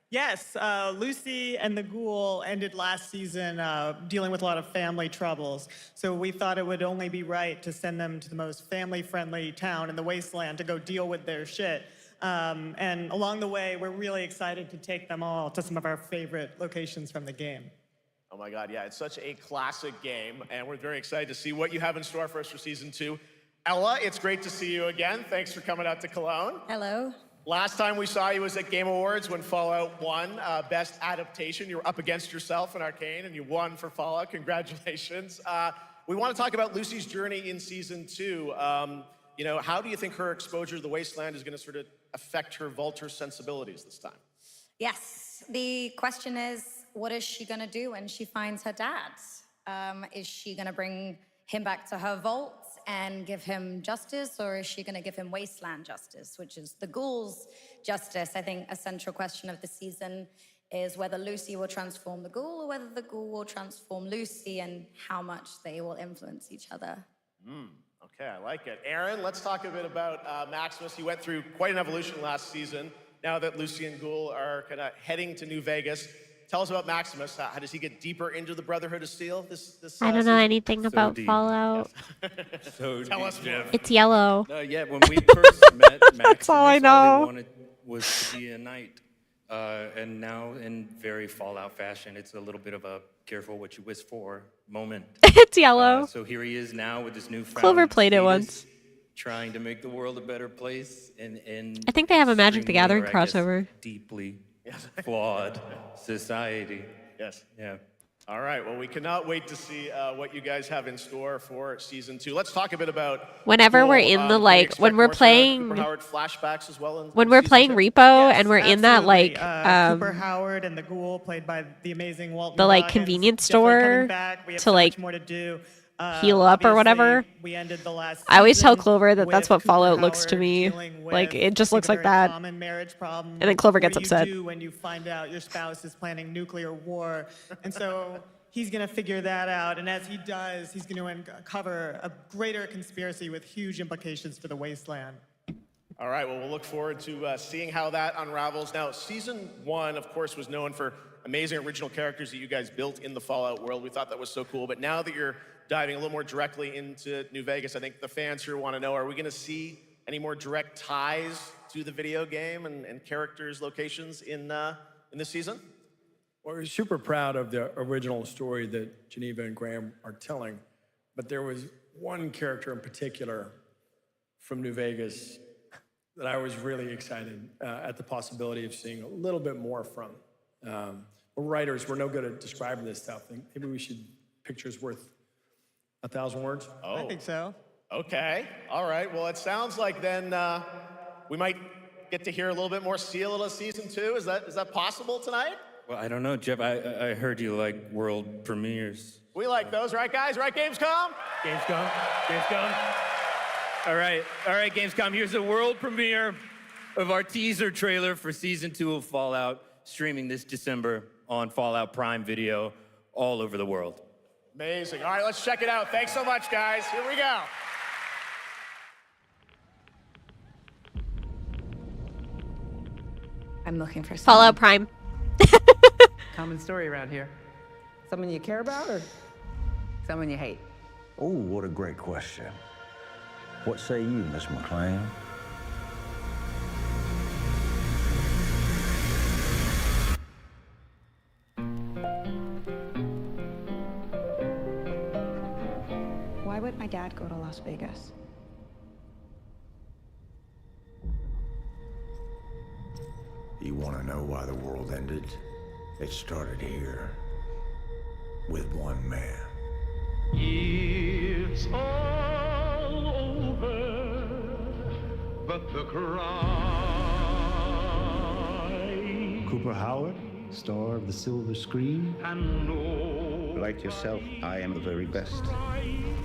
Yes, Lucy and the Ghoul ended last season dealing with a lot of family troubles. So we thought it would only be right to send them to the most family-friendly town in the wasteland to go deal with their shit. And along the way, we're really excited to take them all to some of our favorite locations from the game. Oh my God, yeah, it's such a classic game, and we're very excited to see what you have in store for us for Season 2. Ella, it's great to see you again. Thanks for coming out to Cologne. Hello. Last time we saw you was at Game Awards when Fallout won Best Adaptation. You were up against yourself in Arcane, and you won for Fallout. Congratulations. We want to talk about Lucy's journey in Season 2. You know, how do you think her exposure to the Wasteland is going to sort of affect her Vulture sensibilities this time? Yes, the question is, what is she going to do when she finds her dad? Is she going to bring him back to her vault and give him justice, or is she going to give him wasteland justice, which is the ghoul's justice? I think a central question of the season is whether Lucy will transform the ghoul or whether the ghoul will transform Lucy, and how much they will influence each other. Okay, I like it. Aaron, let's talk a bit about Maximus. He went through quite an evolution last season. Now that Lucy and Ghoul are kind of heading to New Vegas, tell us about Maximus. How does he get deeper into the Brotherhood of Steel this I don't know anything about deep. Fallout. So Tell us more. It's yellow. Yeah, when we first met Maximus, That's all I know. all he wanted was to be a knight. And now, in very Fallout fashion, it's a little bit of a careful what you wish for moment. It's yellow. So here he is now with this new Clover played it once. trying to make the world a better place. And I think they have a Magic the extremely, Gathering or I guess, crossover. Deeply flawed society. Yes. Yeah. All right, well, we cannot wait to see what you guys have in store for Season 2. Let's talk a bit about... Whenever we're in the, like, when we're playing... Cooper Howard flashbacks as well. When we're playing Repo and we're in that, like, Cooper Howard and the Ghoul, played by the amazing Walt the, like, Dawkins, convenience definitely coming store back. We have to, so like, much more to do. heal up or whatever. We ended the last I always tell season Clover that that's what with Fallout Cooper looks to Howard me. dealing Like, with, it just I looks think, like a very that. common marriage problem. And then Clover gets What upset. do you do when you find out your spouse is planning nuclear war? And so he's going to figure that out. And as he does, he's going to uncover a greater conspiracy with huge implications for the wasteland. All right, well, we'll look forward to seeing how that unravels. Now, Season 1, of course, was known for amazing original characters that you guys built in the Fallout world. We thought that was so cool. But now that you're diving a little more directly into New Vegas, I think the fans here want to know, are we going to see any more direct ties to the video game and characters, locations in this season? Well, we're super proud of the original story that Geneva and Graham are telling, but there was one character in particular from New Vegas that I was really excited at the possibility of seeing a little bit more from. We're writers, we're no good at describing this stuff. Maybe we should, pictures worth 1,000 words? Oh. I think so. Okay, all right. Well, it sounds like then we might get to hear a little bit more Seal of Season 2. Is that possible tonight? Well, I don't know, Jeff. I heard you like world premieres. We like those, right, guys? Right, Gamescom? Gamescom. All right, Gamescom. Here's a world premiere of our teaser trailer for Season 2 of Fallout, streaming this December on Fallout Prime Video all over the world. Amazing. All right, let's check it out. Thanks so much, guys. Here we go. I'm looking for Fallout Prime. Common story around here. Someone you care about or someone you hate? Oh, what a great question. What say you, Miss McClane? Why would my dad go to Las Vegas? You want to know why the world ended? It started here with one man. It's all over, but the cry. Cooper Howard, star of the silver screen. Like yourself, I am the very best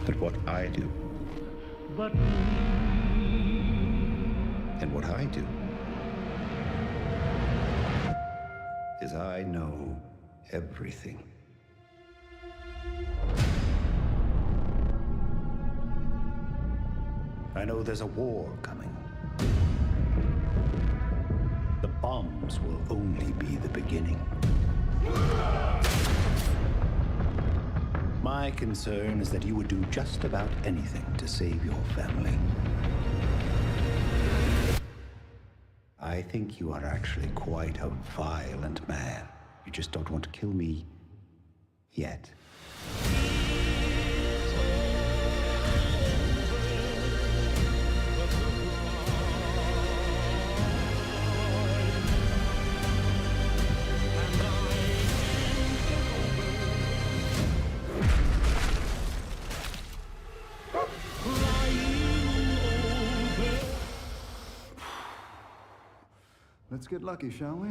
at what I do. But And what I do is I know everything. I know there's a war coming. The bomb bombs will only be the beginning. My concern is that you would do just about anything to save your family. I think you are actually quite a violent man. You just don't want to kill me yet. Let's get lucky, shall we?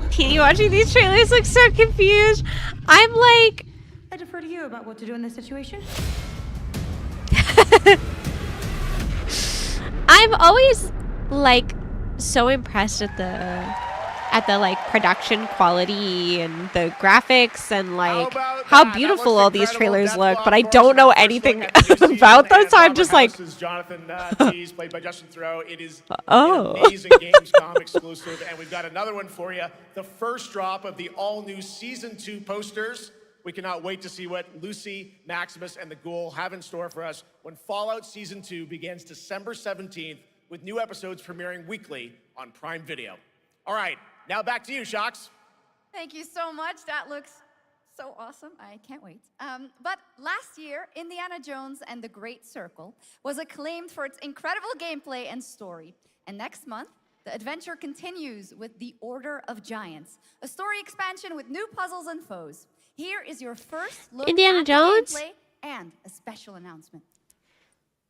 Teeny watching these trailers look so confused. I'm like, I defer to you about what to do in this situation. I'm always like so impressed at the like production quality and the graphics and like how beautiful all these trailers look, but I don't know anything about them, so I'm just like, Jonathan Tees, played by Justin Theroux. It is oh. an amazing Gamescom exclusive, and we've got another one for you. The first drop of the all-new Season 2 posters. We cannot wait to see what Lucy, Maximus, and the Ghoul have in store for us when Fallout Season 2 begins December 17th, with new episodes premiering weekly on Prime Video. All right, now back to you, Shox. Thank you so much. That looks so awesome. I can't wait. But last year, Indiana Jones and the Great Circle was acclaimed for its incredible gameplay and story. And next month, the adventure continues with The Order of Giants, a story expansion with new puzzles and foes. Here is your first look Indiana at Jones? the gameplay and a special announcement.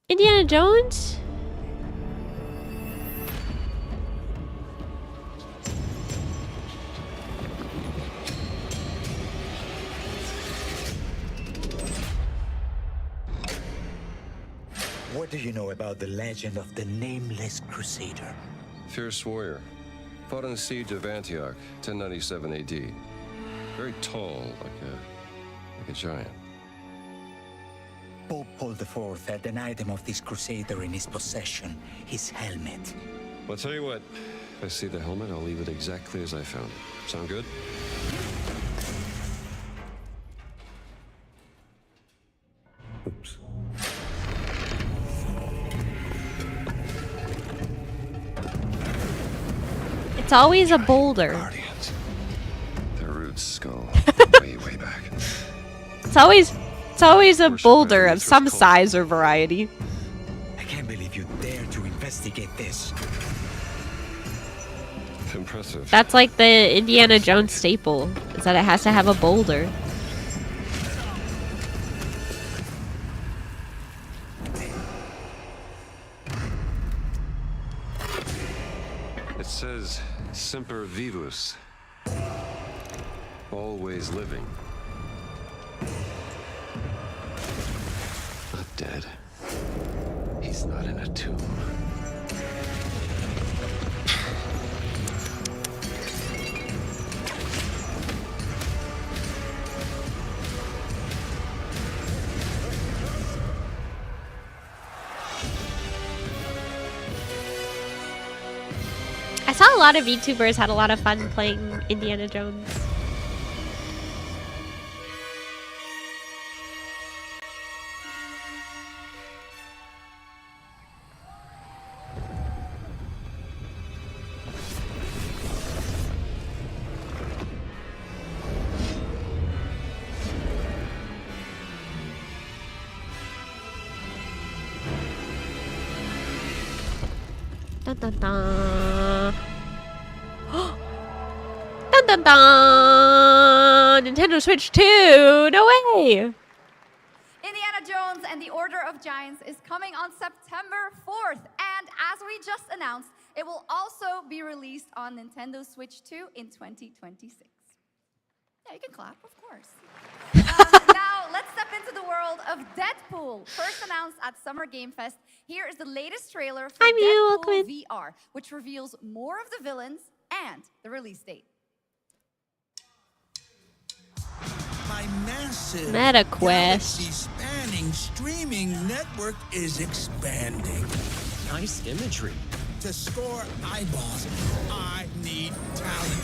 Indiana Jones? What do you know about the legend of the Nameless Crusader? Fierce warrior. Fought in the siege of Antioch, 1097 AD. Very tall, like a giant. Pope Paul IV had an item of this crusader in his possession, his helmet. Well, I'll tell you what. If I see the helmet, I'll leave it exactly as I found it. Sound good? Oops. It's always a boulder. Guardians. Their roots skull way back. It's always a boulder of some size or variety. I can't believe you dare to investigate this. Impressive. That's like the Indiana Jones staple, is that it has to have a boulder. It says Semper Vivus. Always living. Not dead. He's not in a tomb. I saw a lot of YouTubers had a lot of fun playing Indiana Jones. Dun dun dun. Dun dun dun! Nintendo Switch 2! No way! Indiana Jones and the Order of Giants is coming on September 4th. And as we just announced, it will also be released on Nintendo Switch 2 in 2026. Yeah, you can clap, of course. Now, let's step into into the world of Deadpool. First announced at Summer Game Fest, here is the latest trailer for Hi, Mew, Deadpool welcome. VR, which reveals more of the villains and the release date. My massive MetaQuest. galaxy-spanning streaming network is expanding. Nice imagery. To score eyeballs, I need talent.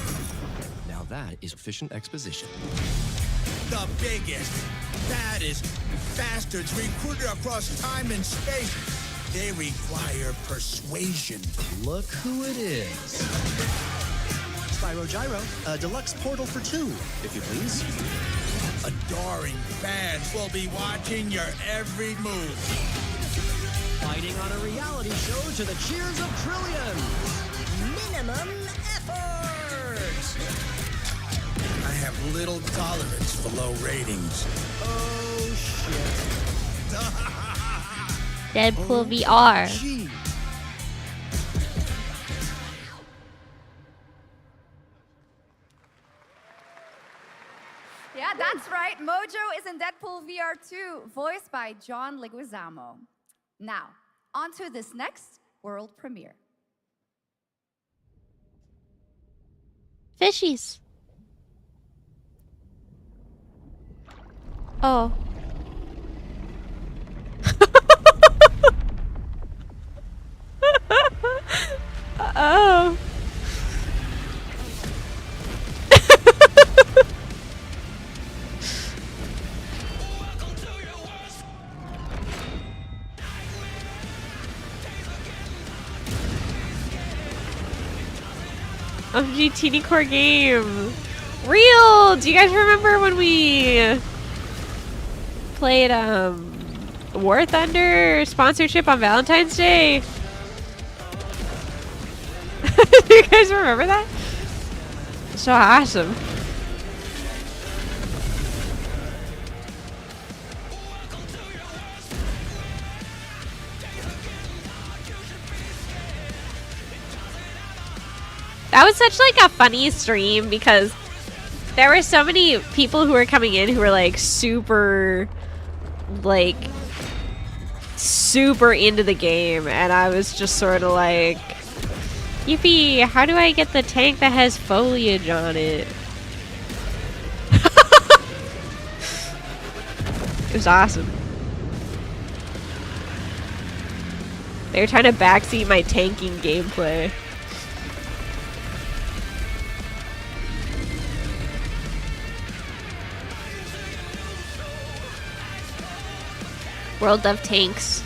Now that is efficient exposition. The biggest, baddest bastards recruited across time and space. They require persuasion. Look who it is. Spyro Gyro, a deluxe portal for two, if you please. Adoring fans will be watching your every move. Fighting on a reality show to the cheers of trillions. Minimum effort. I have little tolerance for low ratings. Oh, shit. Deadpool VR. Gee. Yeah, that's right. Mojo is in Deadpool VR 2, voiced by John Leguizamo. Now, on to this next world premiere. Fishies. Oh. Oh. OMG Teeny Core game. Real! Do you guys remember when we played War Thunder sponsorship on Valentine's Day? Do you guys remember that? So awesome. That was such like a funny stream because there were so many people who were coming in who were like super into the game, and I was just sort of like, yippee, how do I get the tank that has foliage on it? It was awesome. They were trying to backseat my tanking gameplay. World of Tanks.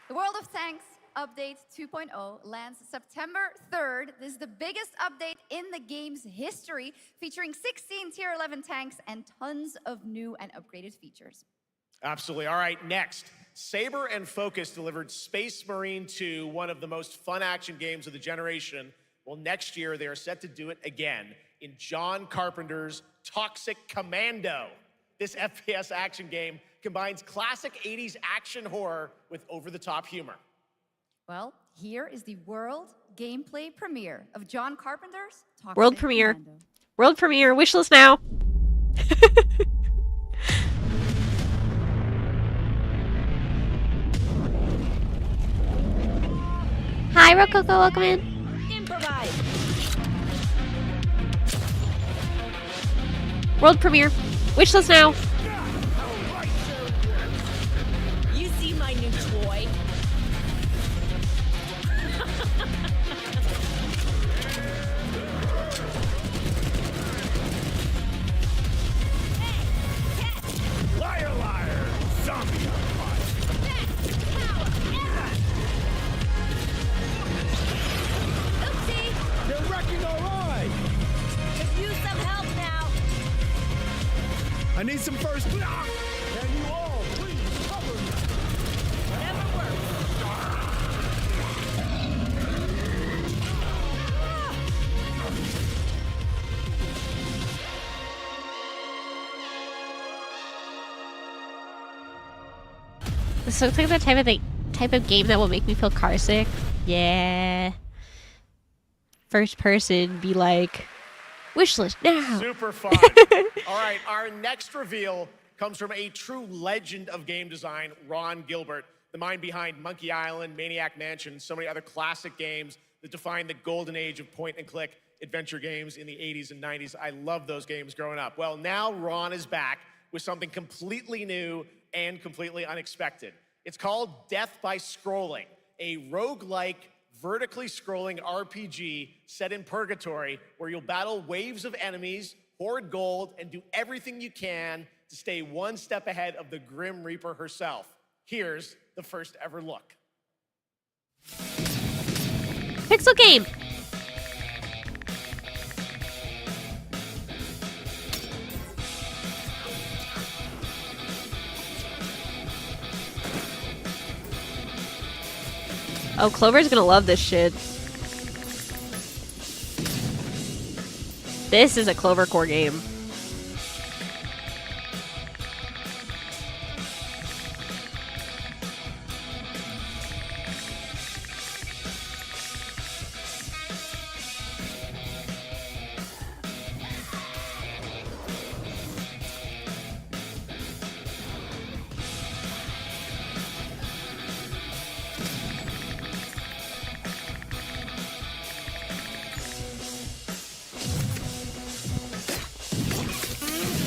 The World of Tanks Update 2.0 lands September 3rd. This is the biggest update in the game's history, featuring 16 Tier 11 tanks and tons of new and upgraded features. Absolutely. All right, next. Saber and Focus delivered Space Marine 2, one of the most fun action games of the generation. Well, next year, they are set to do it again in John Carpenter's Toxic Commando. This FPS action game combines classic 80s action horror with over-the-top humor. Well, here is the world gameplay premiere of John Carpenter's Toxic World premiere. Commando. World premiere. Wishlist now. Hi, Rococo. Welcome in. Improvise. World premiere. Wishlist now. You see my new toy? Liar, liar! Zombie on fire! Best power ever! Oopsie! They're wrecking our ride! Could use some help now. I need some first. Can you all please cover me? Whatever works. This looks like the type of game that will make me feel car sick. Yeah. first person be like, wish list now. Super fun. All right, our next reveal comes from a true legend of game design, Ron Gilbert, the mind behind Monkey Island, Maniac Mansion, and so many other classic games that defined the golden age of point-and-click adventure games in the 80s and 90s. I love those games growing up. Well, now Ron is back with something completely new and completely unexpected. It's called Death by Scrolling, a roguelike, vertically scrolling RPG set in purgatory where you'll battle waves of enemies, hoard gold, and do everything you can to stay one step ahead of the Grim Reaper herself. Here's the first ever look. Pixel game. Oh, Clover's gonna love this shit. This is a Clover Core game.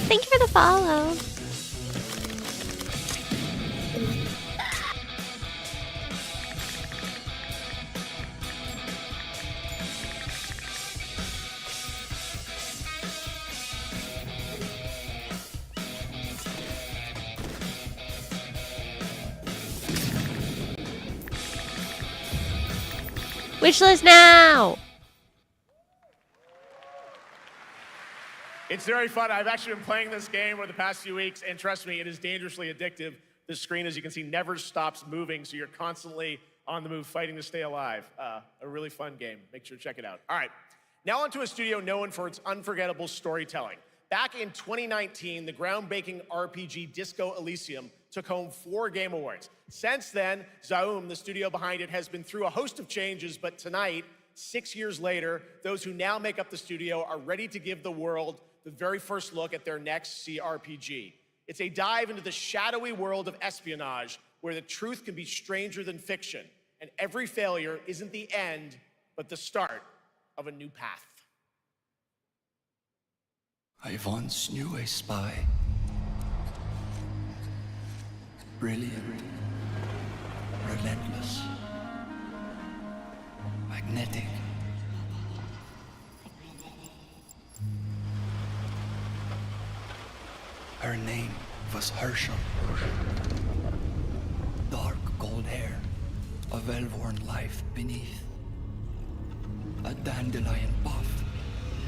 Thank you for the follow. Wishlist now! It's very fun. I've actually been playing this game over the past few weeks, and trust me, it is dangerously addictive. The screen, as you can see, never stops moving, so you're constantly on the move fighting to stay alive. A really fun game. Make sure to check it out. All right, now onto a studio known for its unforgettable storytelling. Back in 2019, the groundbreaking RPG Disco Elysium took home 4 Game Awards. Since then, Zaum, the studio behind it, has been through a host of changes, but tonight, 6 years later, those who now make up the studio are ready to give the world the very first look at their next CRPG. It's a dive into the shadowy world of espionage, where the truth can be stranger than fiction, and every failure isn't the end, but the start of a new path. I once knew a spy. Brilliant, relentless, magnetic. Her name was Herschel. Dark gold hair, a well-worn life beneath. A dandelion puff,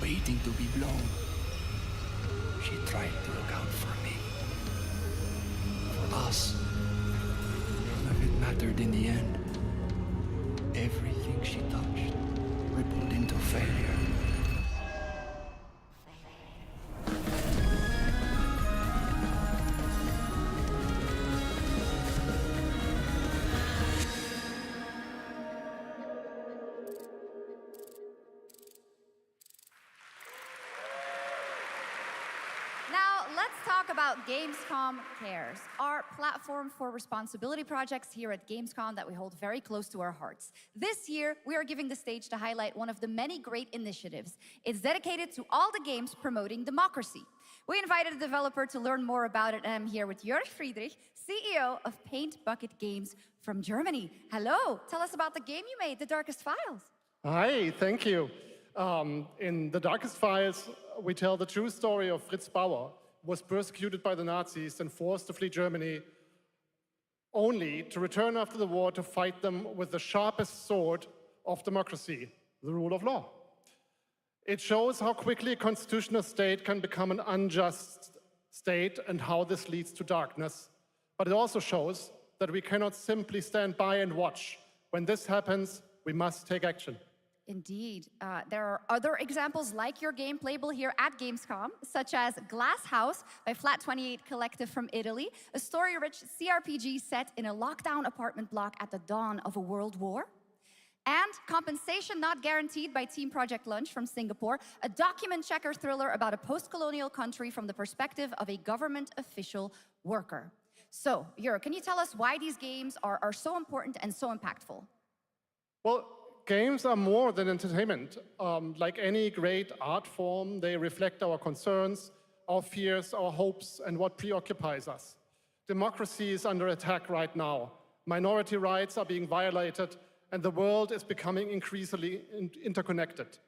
waiting to be blown. She tried to look out for me. For us. None of it mattered in the end. Everything she touched rippled into failure. About Gamescom Cares, our platform for responsibility projects here at Gamescom that we hold very close to our hearts. This year, we are giving the stage to highlight one of the many great initiatives. It's dedicated to all the games promoting democracy. We invited a developer to learn more about it, and I'm here with Jörg Friedrich, CEO of Paint Bucket Games from Germany. Hello, tell us about the game you made, The Darkest Files. Hi, thank you. In The Darkest Files, we tell the true story of Fritz Bauer, was persecuted by the Nazis and forced to flee Germany, only to return after the war to fight them with the sharpest sword of democracy, the rule of law. It shows how quickly a constitutional state can become an unjust state and how this leads to darkness. But it also shows that we cannot simply stand by and watch. When this happens, we must take action. Indeed. There are other examples like your game playable here at Gamescom, such as Glass House by Flat 28 Collective from Italy, a story-rich CRPG set in a lockdown apartment block at the dawn of a world war. And Compensation Not Guaranteed by Team Project Lunch from Singapore, a document checker thriller about a post-colonial country from the perspective of a government official worker. So, Jur, can you tell us why these games are so important and so impactful? Well, games are more than entertainment. Like any great art form, they reflect our concerns, our fears, our hopes, and what preoccupies us. Democracy is under attack right now. Minority rights are being violated, and the world is becoming increasingly interconnected.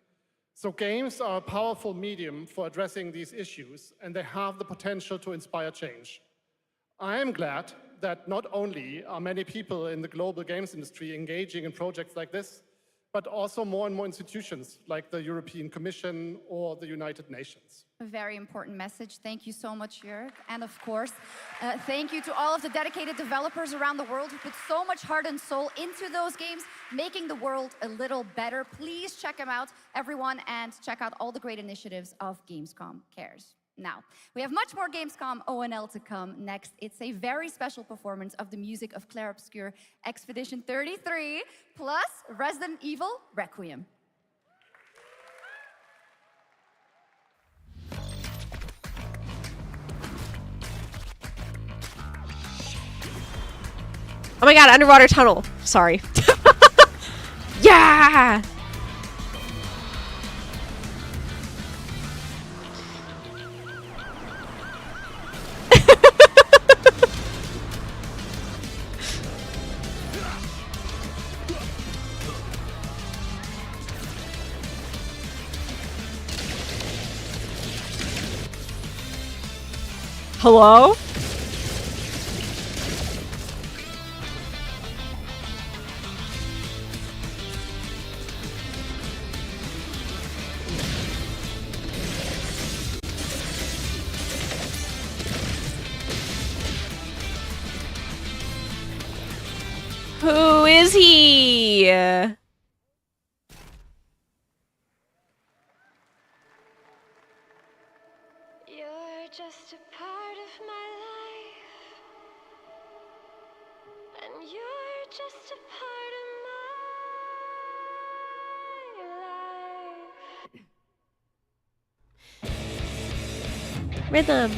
So games are a powerful medium for addressing these issues, and they have the potential to inspire change. I am glad that not only are many people in the global games industry engaging in projects like this, but also more and more institutions like the European Commission or the United Nations. A very important message. Thank you so much, Jörg. And of course, thank you to all of the dedicated developers around the world who put so much heart and soul into those games, making the world a little better. Please check them out, everyone, and check out all the great initiatives of Gamescom Cares. Now, we have much more Gamescom ONL to come next. It's a very special performance of the music of Clair Obscur Expedition 33, plus Resident Evil Requiem. Oh my god, underwater tunnel. Sorry. Yeah! Hello? Who is he? You're just a part of my life, and you're just a part of my life. Rhythm.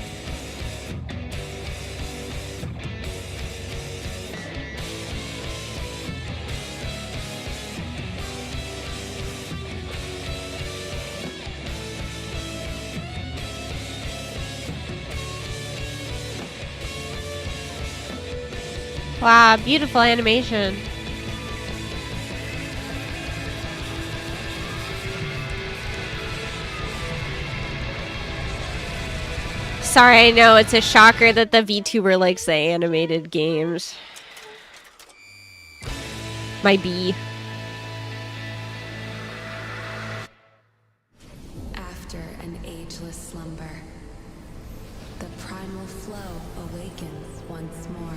Wow, beautiful animation. Sorry, I know it's a shocker that the VTuber likes the animated games. My bee. After an ageless slumber, the primal flow awakens once more.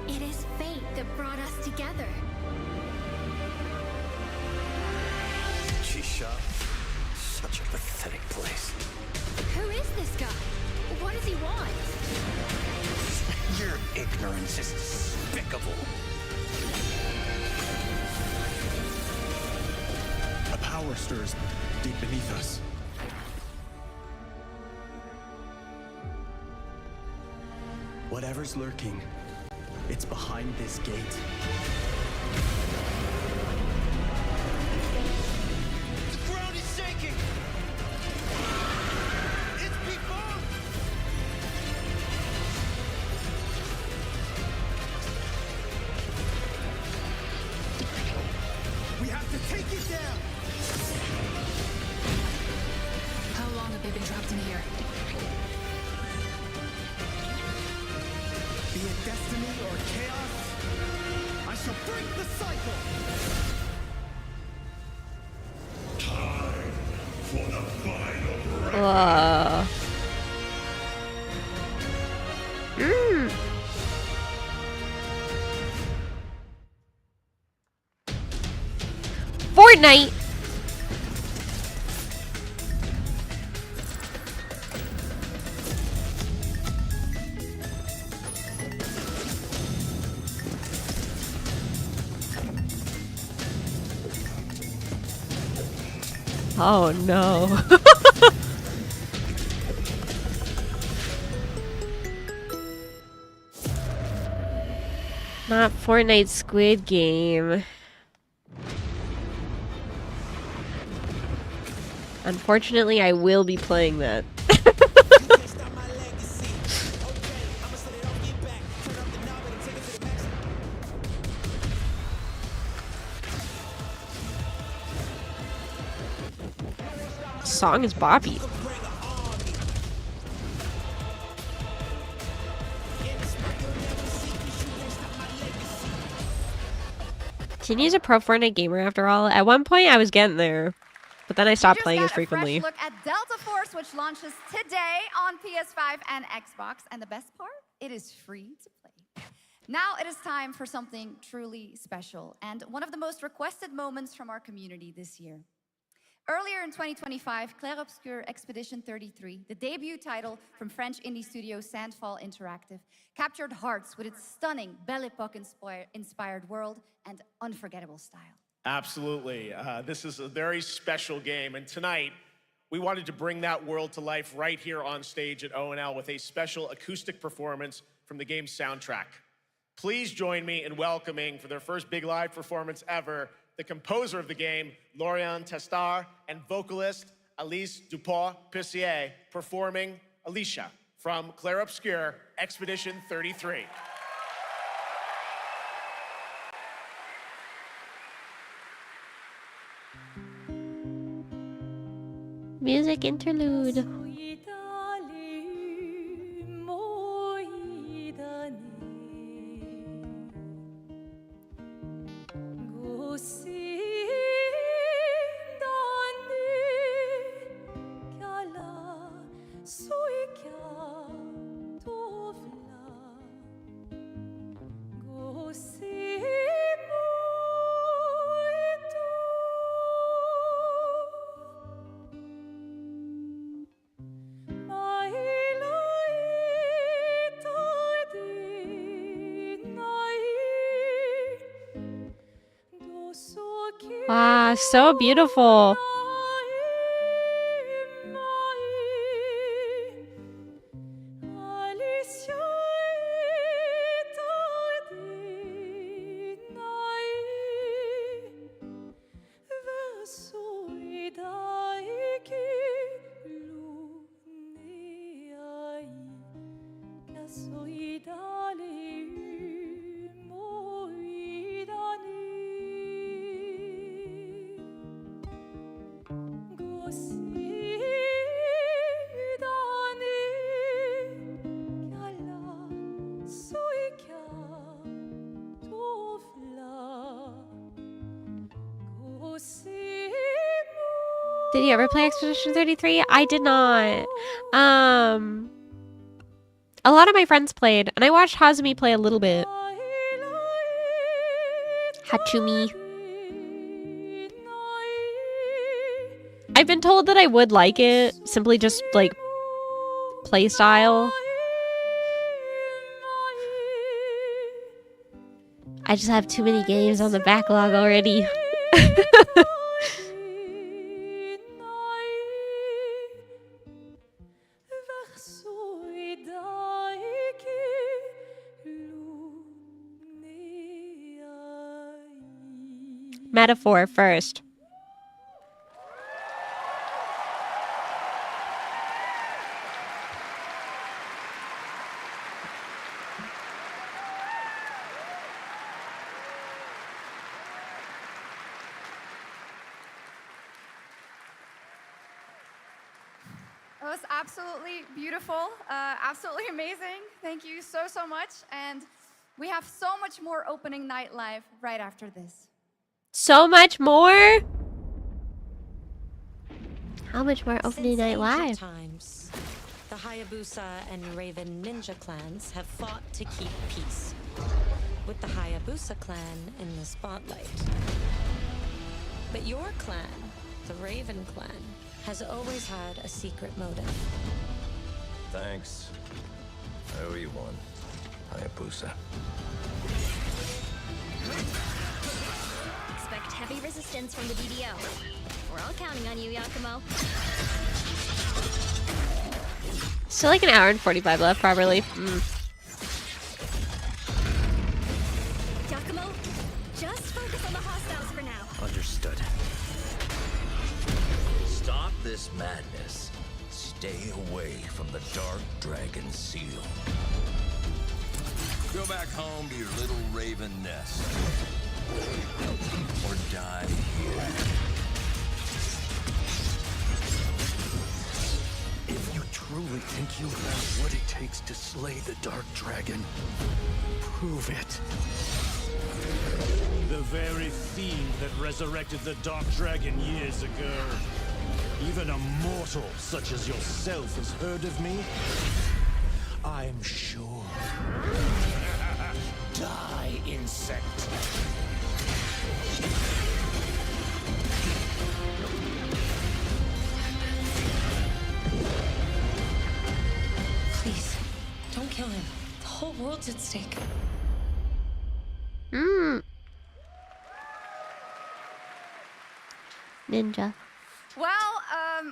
It is fate that brought us together. Shisha, such a pathetic place. Who is this guy? What does he want? Your ignorance is despicable. A power stirs deep beneath us. Whatever's lurking, it's behind this gate. The ground is shaking. It's people. We have to take it down. How long have they been trapped in here? Be it destiny or chaos, I shall break the cycle! Time for the final Whoa. Fortnite. Oh no. Not Fortnite Squid Game. Unfortunately, I will be playing that. Song is boppy. Teeny's a pro Fortnite gamer after all. At one point, I was getting there, but then I stopped playing as frequently. Look at Delta Force, which launches today on PS5 and Xbox, and the best part, it is free to play. Now it is time for something truly special, and one of the most requested moments from our community this year. Earlier in 2025, Clair Obscur Expedition 33, the debut title from French indie studio Sandfall Interactive, captured hearts with its stunning Belle Epoque-inspired world and unforgettable style. Absolutely. This is a very special game, and tonight, we wanted to bring that world to life right here on stage at ONL with a special acoustic performance from the game's soundtrack. Please join me in welcoming, for their first big live performance ever, the composer of the game, Laurent Testard, and vocalist Alice Dupont-Pissier, performing Alicia from Clair Obscur Expedition 33. Music interlude. Wow, so beautiful. Did you ever play Expedition 33? I did not. A lot of my friends played, and I watched Hazumi play a little bit. Hatsumi. I've been told that I would like it, simply just, like, play style. I just have too many games on the backlog already. Metaphor first. It was absolutely beautiful, absolutely amazing. Thank you so, so much. And we have so much more opening night live right after this. So much more? How much more opening night live? Times, the Hayabusa and Raven ninja clans have fought to keep peace, with the Hayabusa clan in the spotlight. But your clan, the Raven clan, has always had a secret motive. Thanks. I owe you one, Hayabusa. Expect heavy resistance from the DDO. We're all counting on you, Yakumo. Still like an hour and 45 left, probably. Yakumo, just focus on the hostiles for now. Understood. Stop this madness. Stay away from the Dark Dragon Seal. Go back home to your little raven nest. Or die here. If you truly think you have what it takes to slay the Dark Dragon, prove it. The very fiend that resurrected the Dark Dragon years ago. Even a mortal such as yourself has heard of me? I'm sure. Die, insect. Please, don't kill him. The whole world's at stake. Ninja. Well,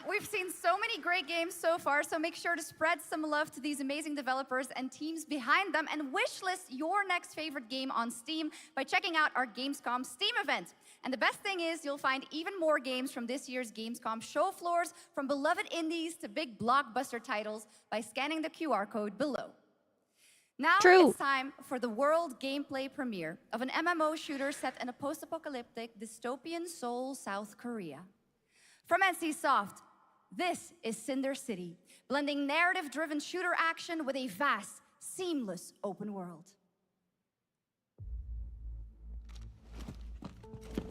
we've seen so many great games so far, so make sure to spread some love to these amazing developers and teams behind them, and wishlist your next favorite game on Steam by checking out our Gamescom Steam event. And the best thing is you'll find even more games from this year's Gamescom show floors, from beloved indies to big blockbuster titles, by scanning the QR code below. Now it's time for the world gameplay premiere of an MMO shooter set in a post-apocalyptic dystopian Seoul, South Korea. From NCSoft, this is Cinder City, blending narrative-driven shooter action with a vast, seamless open world.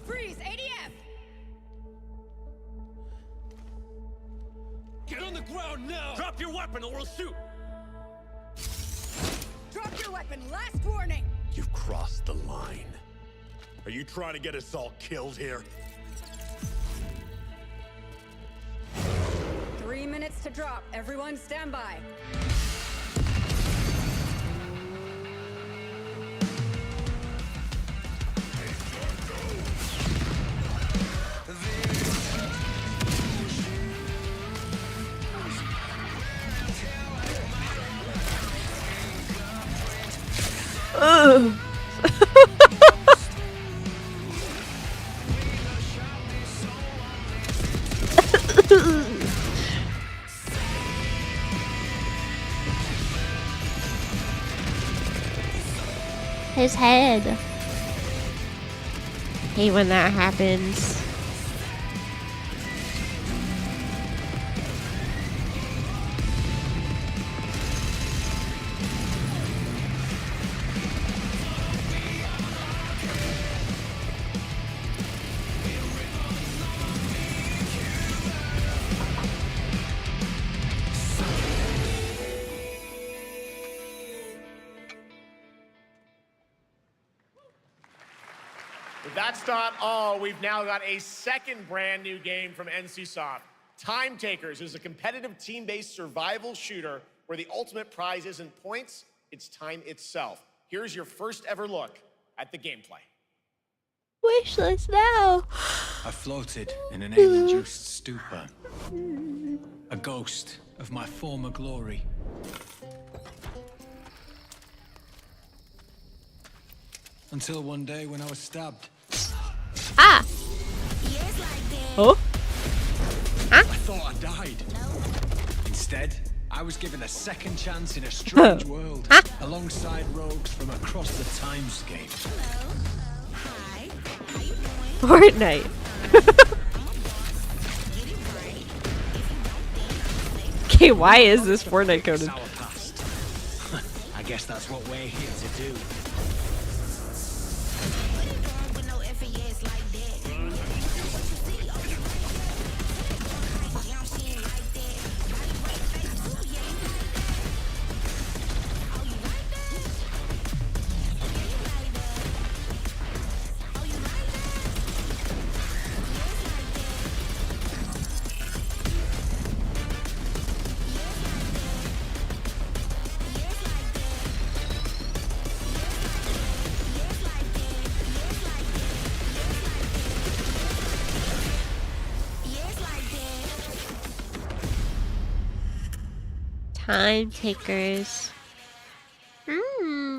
Freeze! ADF! Get on the ground now! Drop your weapon or we'll shoot! Drop your weapon, last warning! You've crossed the line. Are you trying to get us all killed here? 3 minutes to drop. Everyone stand by. His head. I hate when that happens. That's not all. We've now got a second brand new game from NCSoft. Time Takers is a competitive team-based survival shooter where the ultimate prize isn't points, it's time itself. Here's your first ever look at the gameplay. Wishlist now. I floated in an ale-induced stupor. A ghost of my former glory. Until one day when I was stabbed. Ah! Oh? Huh? I thought I died. Instead, I was given a second chance in a strange world, alongside rogues from across the timescape. Fortnite. Okay, why is this Fortnite coded? I guess that's what we're here to do. Time takers.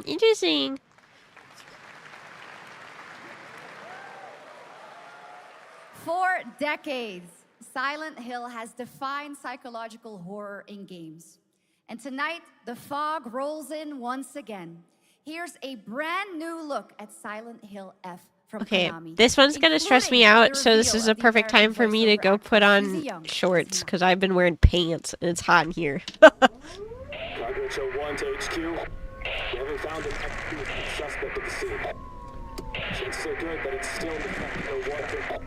Interesting. For decades, Silent Hill has defined psychological horror in games. And tonight, the fog rolls in once again. Here's a brand new look at Silent Hill F from Okay, Konami, this one's gonna stress me including out, the so this reveal is a of the perfect time for me to American go voiceover put actor, Suzy on Young. shorts, because I've been wearing pants, and it's hot in here. Congress 01 to HQ. We haven't found an active suspect at the scene. It's so good that it's still in the fact no water.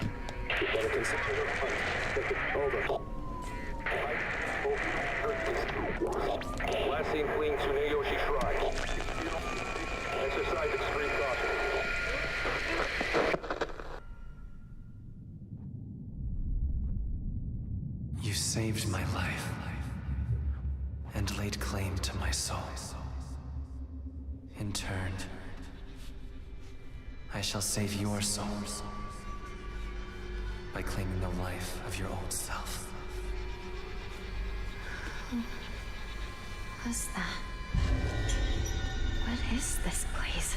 We better consider the hunt. Over. Last seen fleeing Tsuneyoshi Shrine. Exercise extreme caution. You saved my life and laid claim to my soul. In turn, I shall save your souls by claiming the life of your old self. What's that? What is this place?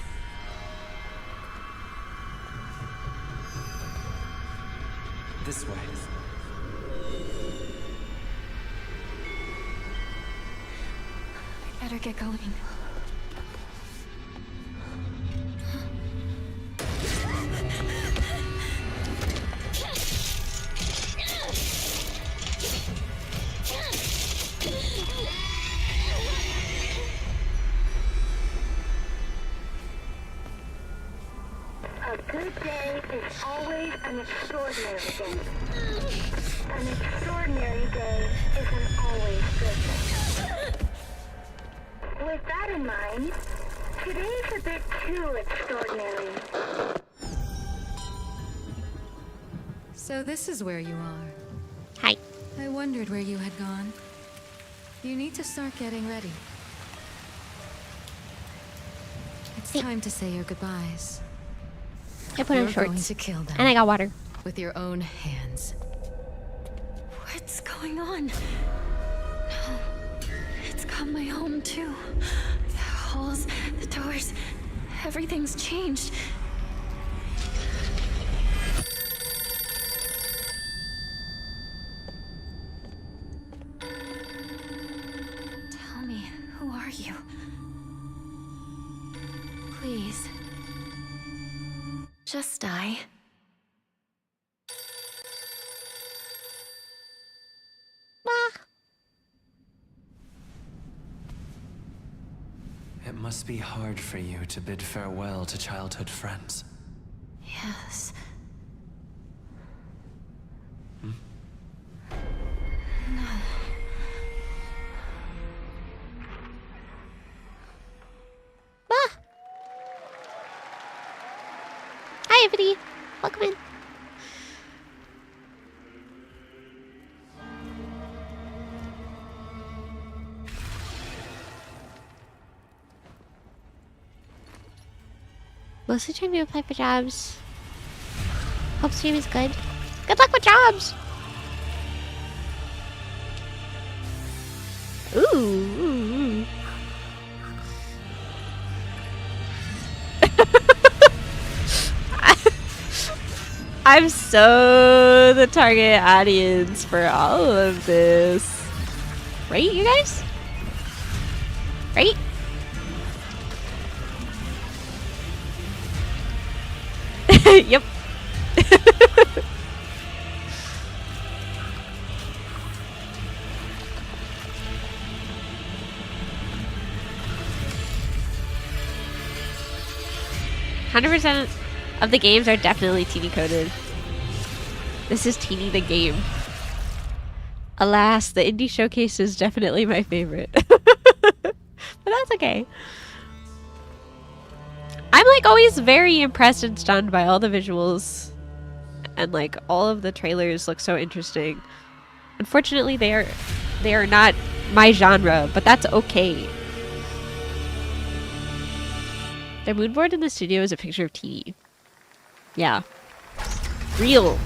This way. I better get going. A good day is always an extraordinary day. An extraordinary day isn't always good. With that in mind, today's a bit too extraordinary. So this is where you are. Hi. I wondered where you had gone. You need to start getting ready. It's time to say your goodbyes. I put on You're going shorts. to kill them. And I got water. With your own hands. What's going on? No. It's got my home too. The halls, the doors, everything's changed. Tell me, who are you? Please. Just die. It must be hard for you to bid farewell to childhood friends. Yes. Hmm? No. Hi, everybody. Welcome in. Mostly trying to apply for jobs. Hope stream is good. Good luck with jobs! Ooh. I'm so the target audience for all of this. Right, you guys? Right? Yep. 100% of the games are definitely teeny coded. This is Teeny the game. Alas, the indie showcase is definitely my favorite. But that's okay. I'm like always very impressed and stunned by all the visuals. And like all of the trailers look so interesting. Unfortunately, they are not my genre, but that's okay. Their mood board in the studio is a picture of Teeny. Yeah. Real.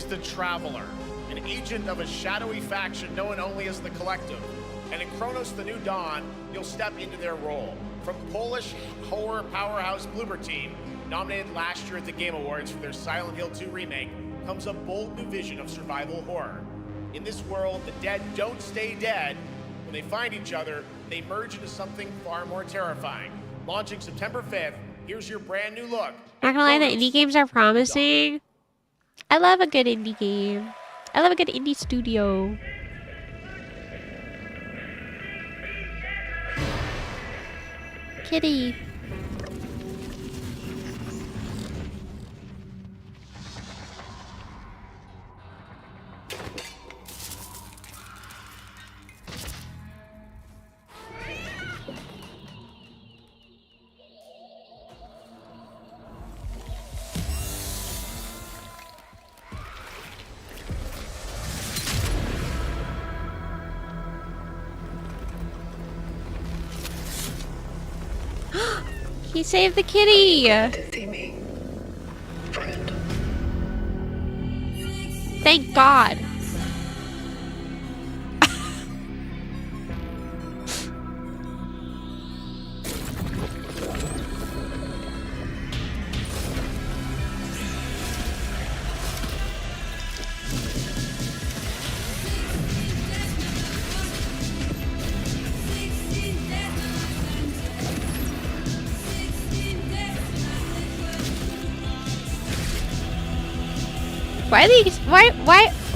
is the Traveler, an agent of a shadowy faction known only as the Collective. And in Kronos the New Dawn, you'll step into their role. From Polish horror powerhouse Bloober Team, nominated last year at the Game Awards for their Silent Hill 2 remake, comes a bold new vision of survival horror. In this world, the dead don't stay dead. When they find each other, they merge into something far more terrifying. Launching September 5th, here's your brand new look. Not gonna lie, the indie games are promising. I love a good indie game. I love a good indie studio. Kitty. He saved the kitty! Thank God!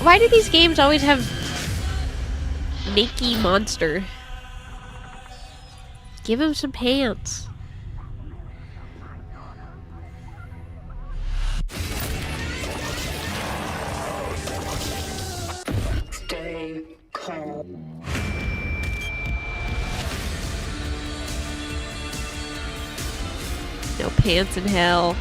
Why do these games always have naked monster? Give him some pants. Stay calm. No pants in hell.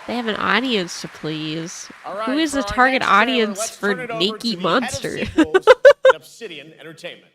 They have an audience to please. Right, who is the target audience for naked monster? Obsidian Entertainment.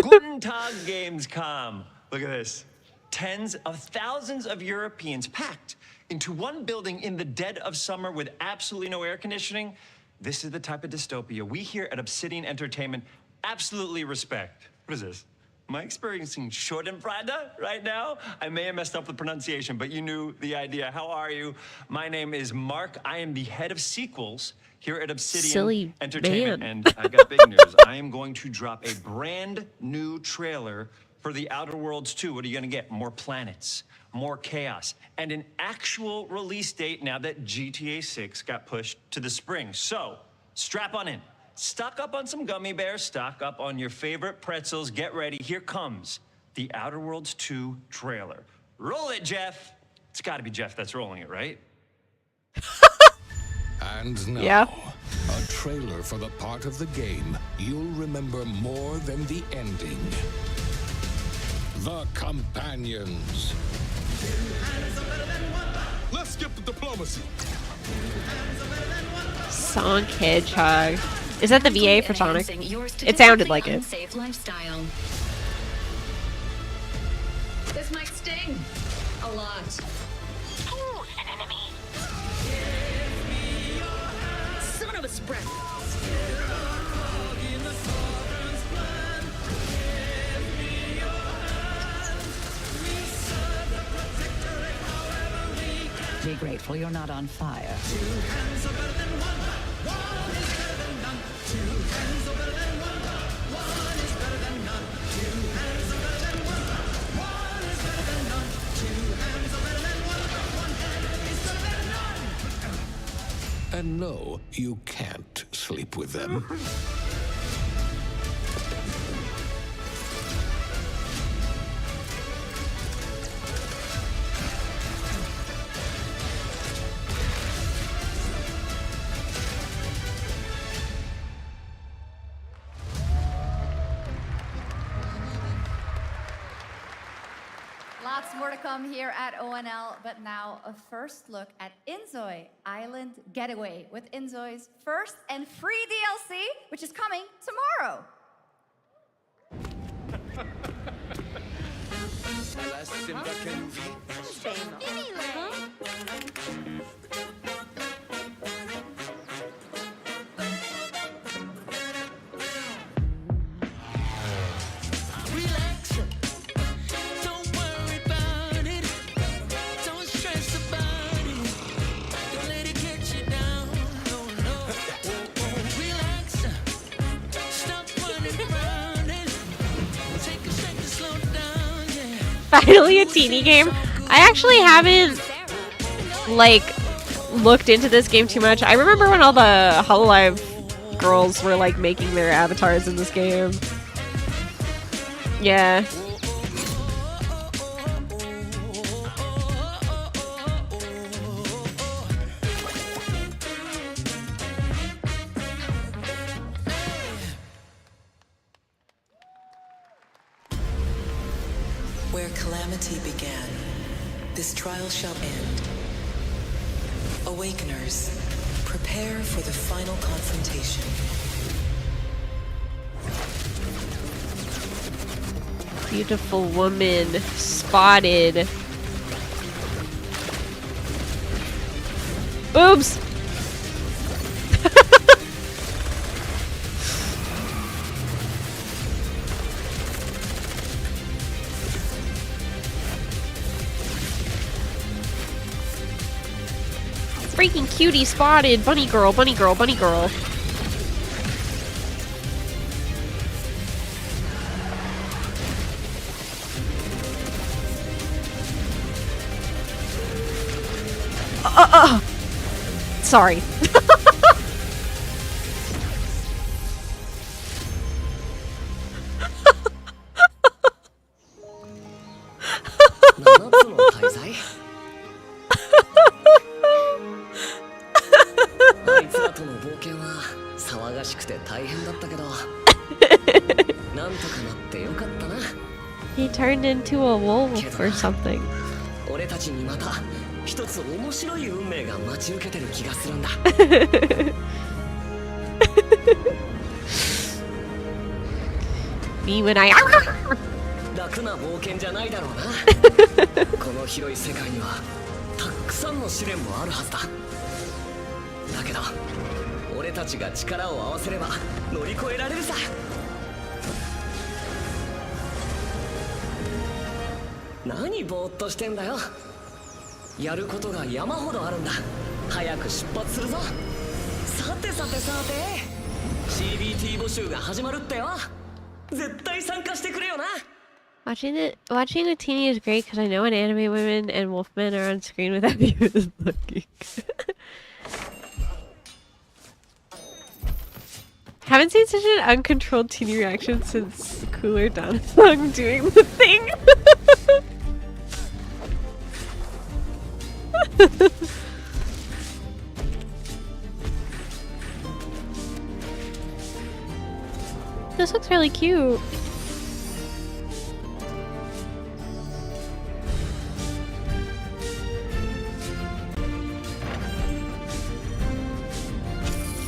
Guten Tag, Gamescom. Look at this. Tens of thousands of Europeans packed into one building in the dead of summer with absolutely no air conditioning. This is the type of dystopia we here at Obsidian Entertainment absolutely respect. What is this? Am I experiencing Schadenfreude right now? I may have messed up the pronunciation, but you knew the idea. How are you? My name is Mark. I am the head of sequels here at Obsidian Entertainment. And I've got big news. I am going to drop a brand new trailer for The Outer Worlds 2. What are you going to get? More planets, more chaos, and an actual release date now that GTA 6 got pushed to the spring. So, strap on in. Stock up on some gummy bears, stock up on your favorite pretzels, get ready. Here comes the Outer Worlds 2 trailer. Roll it, Jeff. It's gotta be Jeff that's rolling it, right? And now, a trailer for the part of the game you'll remember more than the ending. The Companions. Let's skip the diplomacy. Sonic Hedgehog. Is that the VA for Sonic? It sounded like it. Lifestyle. This might sting a lot. Ooh, an enemy. Son of a spread. Be grateful you're not on fire. And no, you can't sleep with them. more to come here at ONL, but now a first look at Inzoi Island Getaway with Inzoi's first and free DLC, which is coming tomorrow. Finally a teeny game. I actually haven't like looked into this game too much. I remember when all the Hololive girls were like making their avatars in this game. Yeah. Where calamity began, this trial shall end. Awakeners, prepare for the final confrontation. Beautiful woman spotted. Boobs! Freaking cutie spotted! Bunny girl, bunny girl, bunny girl. Sorry. He turned into a wolf or something. Me when I 楽な冒険じゃないだろうな。この広い世界にはたくさんの試練もあるはずだ。だけど俺たちが力を合わせれば乗り越えられるさ。何ぼーっとしてんだよ。やることが山ほどあるんだ。早く出発するぞ。さてさてさて CBT 募集が始まるってよ。絶対参加してくれよな。Watching the teeny is great because I know when anime women and wolfmen are on screen without viewers looking. Haven't seen such an uncontrolled teeny reaction since Cooler Donasong doing the thing. This looks really cute.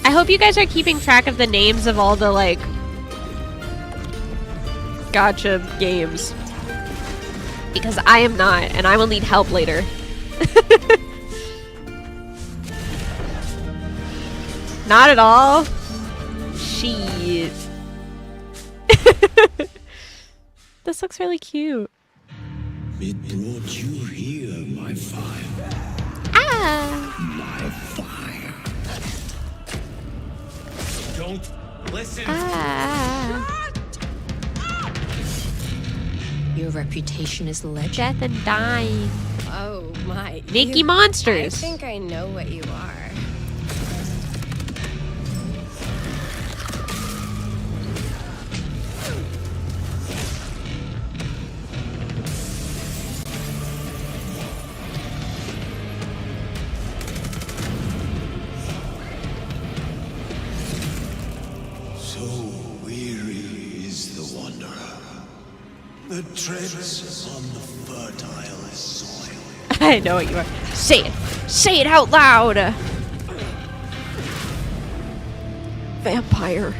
I hope you guys are keeping track of the names of all the, like, gacha games. Because I am not, and I will need help later. Not at all. Shit. This looks really cute. It brought you here, my fire. Ah! My fire. Don't listen. Ah! Your reputation is legend. Death and dying. Oh my. Nikki Monsters. I think I know what you are. So weary is the wanderer that treads on the fertile I know what you are. Say it. Say it out loud. Vampire.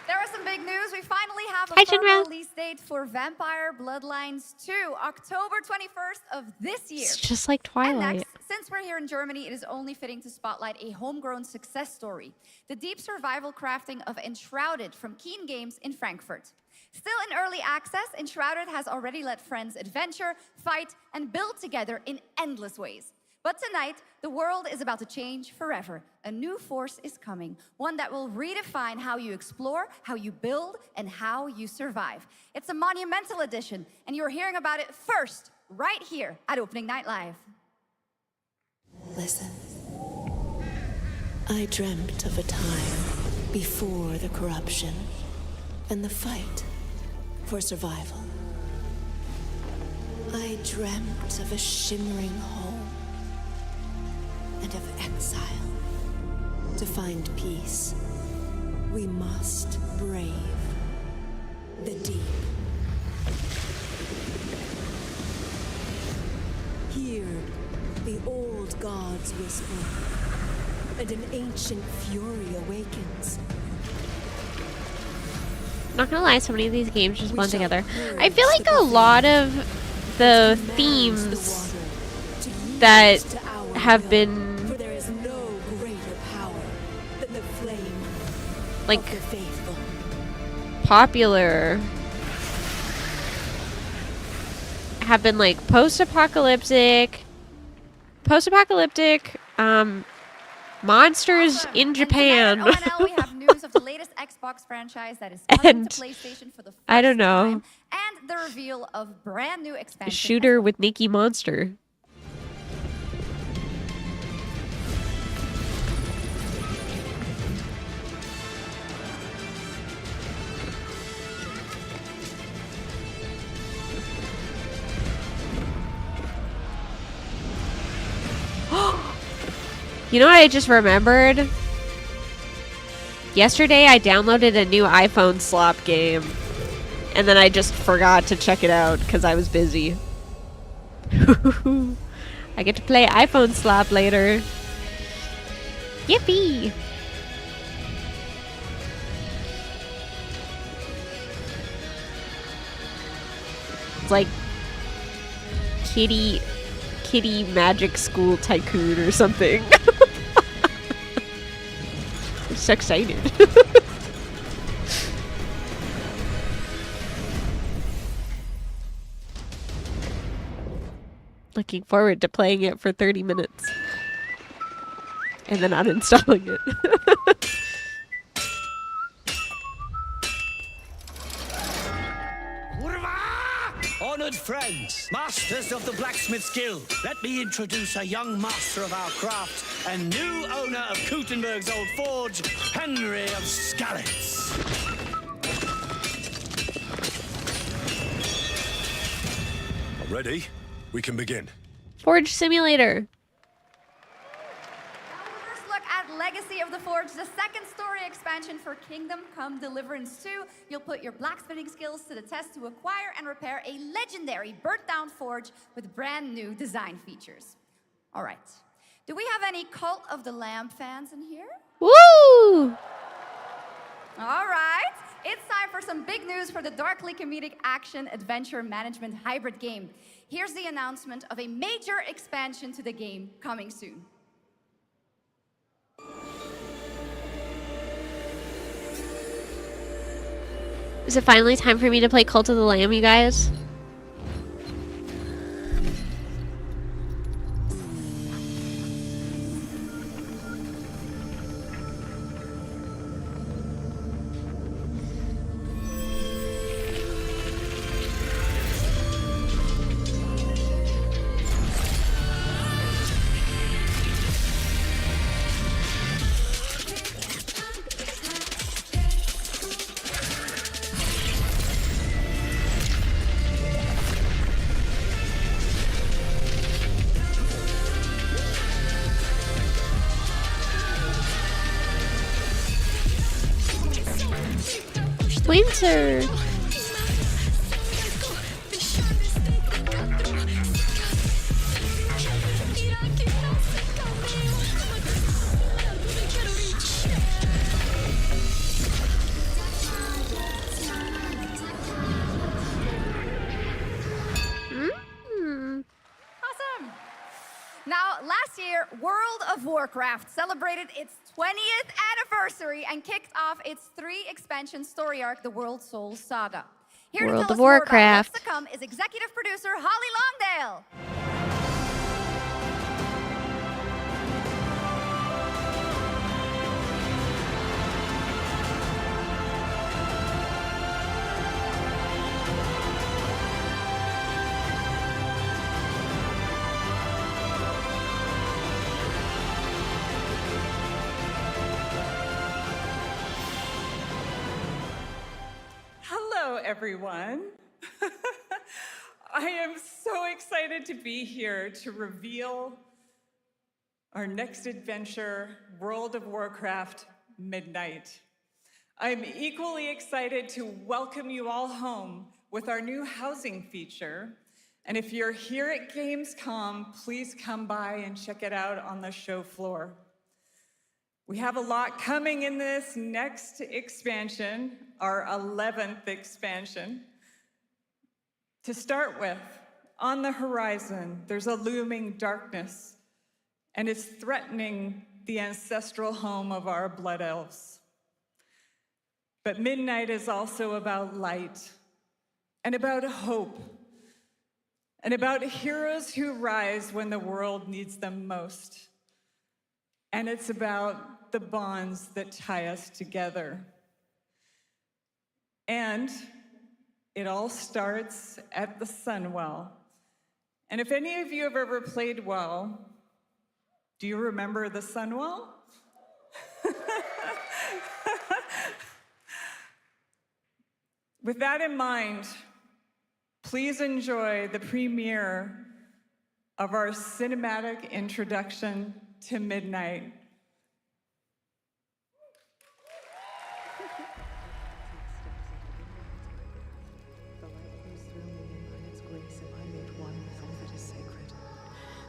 There are some big news. We finally have a Hi, firm Jinra. release date for Vampire Bloodlines 2, October 21st of this year. It's just like And Twilight. next, since we're here in Germany, it is only fitting to spotlight a homegrown success story. The deep survival crafting of Enshrouded from Keen Games in Frankfurt. Still in early access, Enshrouded has already let friends adventure, fight, and build together in endless ways. But tonight, the world is about to change forever. A new force is coming, one that will redefine how you explore, how you build, and how you survive. It's a monumental edition, and you're hearing about it first, right here at Opening Night Live. Listen. I dreamt of a time before the corruption and the fight for survival. I dreamt of a shimmering home and of exile. To find peace, we must brave the deep. Hear the old gods whisper, and an ancient fury awakens. Not gonna lie, so many of these games just blend together. I feel like a lot of the themes that have been like popular have been like post-apocalyptic monsters in Japan. ONL, we have news of the latest Xbox franchise that is coming to PlayStation for the first I don't know. time, and the reveal of brand new expansion. Shooter with Nikki Monster. You know what I just remembered? Yesterday I downloaded a new iPhone slop game. And then I just forgot to check it out because I was busy. I get to play iPhone slop later. Yippee! It's like kitty magic school tycoon or something. I'm so excited. Looking forward to playing it for 30 minutes. And then uninstalling it. Honored friends, masters of the blacksmith guild, let me introduce a young master of our craft and new owner of Kutenberg's old forge, Henry of Skalitz. Ready? We can begin. Forge Simulator. First look at Legacy of the Forge, the second story expansion for Kingdom Come Deliverance 2. You'll put your blacksmithing skills to the test to acquire and repair a legendary burnt-down forge with brand new design features. All right. Do we have any Cult of the Lamb fans in here? Woo! All right. It's time for some big news for the darkly comedic action-adventure management hybrid game. Here's the announcement of a major expansion to the game coming soon. Is it finally time for me to play Cult of the Lamb, you guys? Winter. Awesome. Now, last year, World of Warcraft celebrated its 20th anniversary and kicked off its 3-expansion story arc, the World Soul Saga. Here World to tell of us more about Warcraft. what's to come is executive producer Holly Longdale. Hello, everyone. I am so excited to be here to reveal our next adventure, World of Warcraft Midnight. I'm equally excited to welcome you all home with our new housing feature. And if you're here at Gamescom, please come by and check it out on the show floor. We have a lot coming in this next expansion, our 11th expansion. To start with, on the horizon, there's a looming darkness, and it's threatening the ancestral home of our blood elves. But Midnight is also about light, and about hope, and about heroes who rise when the world needs them most. And it's about the bonds that tie us together. And it all starts at the Sunwell. And if any of you have ever played WoW, do you remember the Sunwell? With that in mind, please enjoy the premiere of our cinematic introduction to Midnight.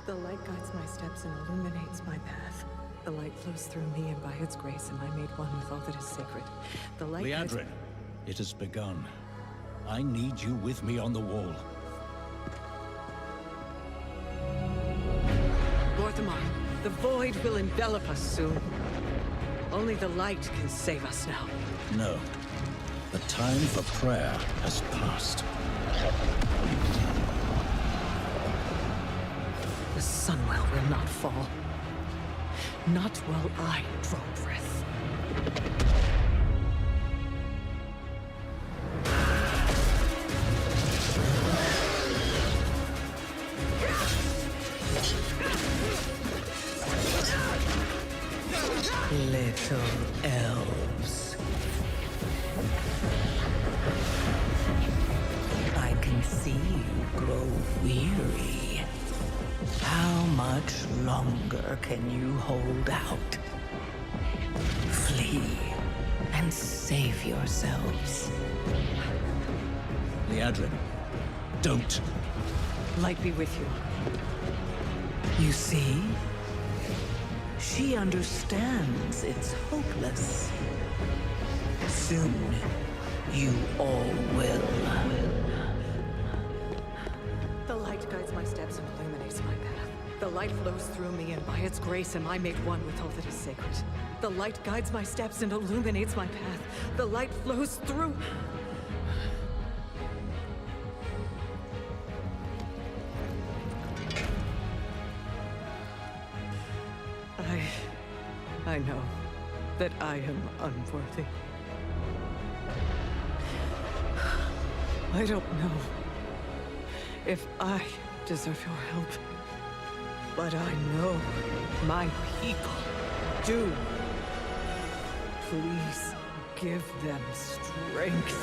The light guides my steps and illuminates my path. The light flows through me, and by its grace am I made one with all that is sacred. The light guides... Liadrin, it has begun. I need you with me on the wall. Gorthamar, the void will envelop us soon. Only the light can save us now. No. The time for prayer has passed. The Sunwell will not fall. Not while I draw breath. Little elves. I can see you grow weary. How much longer can you hold out? Flee and save yourselves. Liadrin, don't. Light be with you. You see? She understands it's hopeless. Soon, you all will. The light guides my steps and illuminates my path. The light flows through me, and by its grace am I made one with all that is sacred. The light guides my steps and illuminates my path. The light flows through... I know that I am unworthy. I don't know if I deserve your help, but I know my people do. Please give them strength.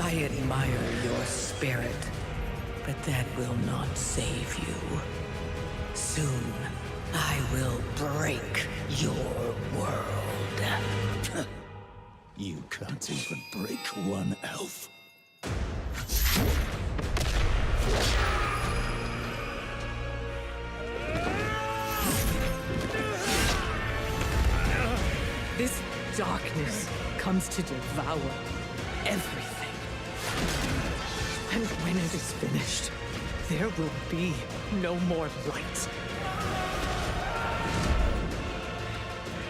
I admire your spirit, but that will not save you. Soon, I will break your world. You can't even break one elf. This darkness comes to devour everything. And when it is finished, there will be no more light.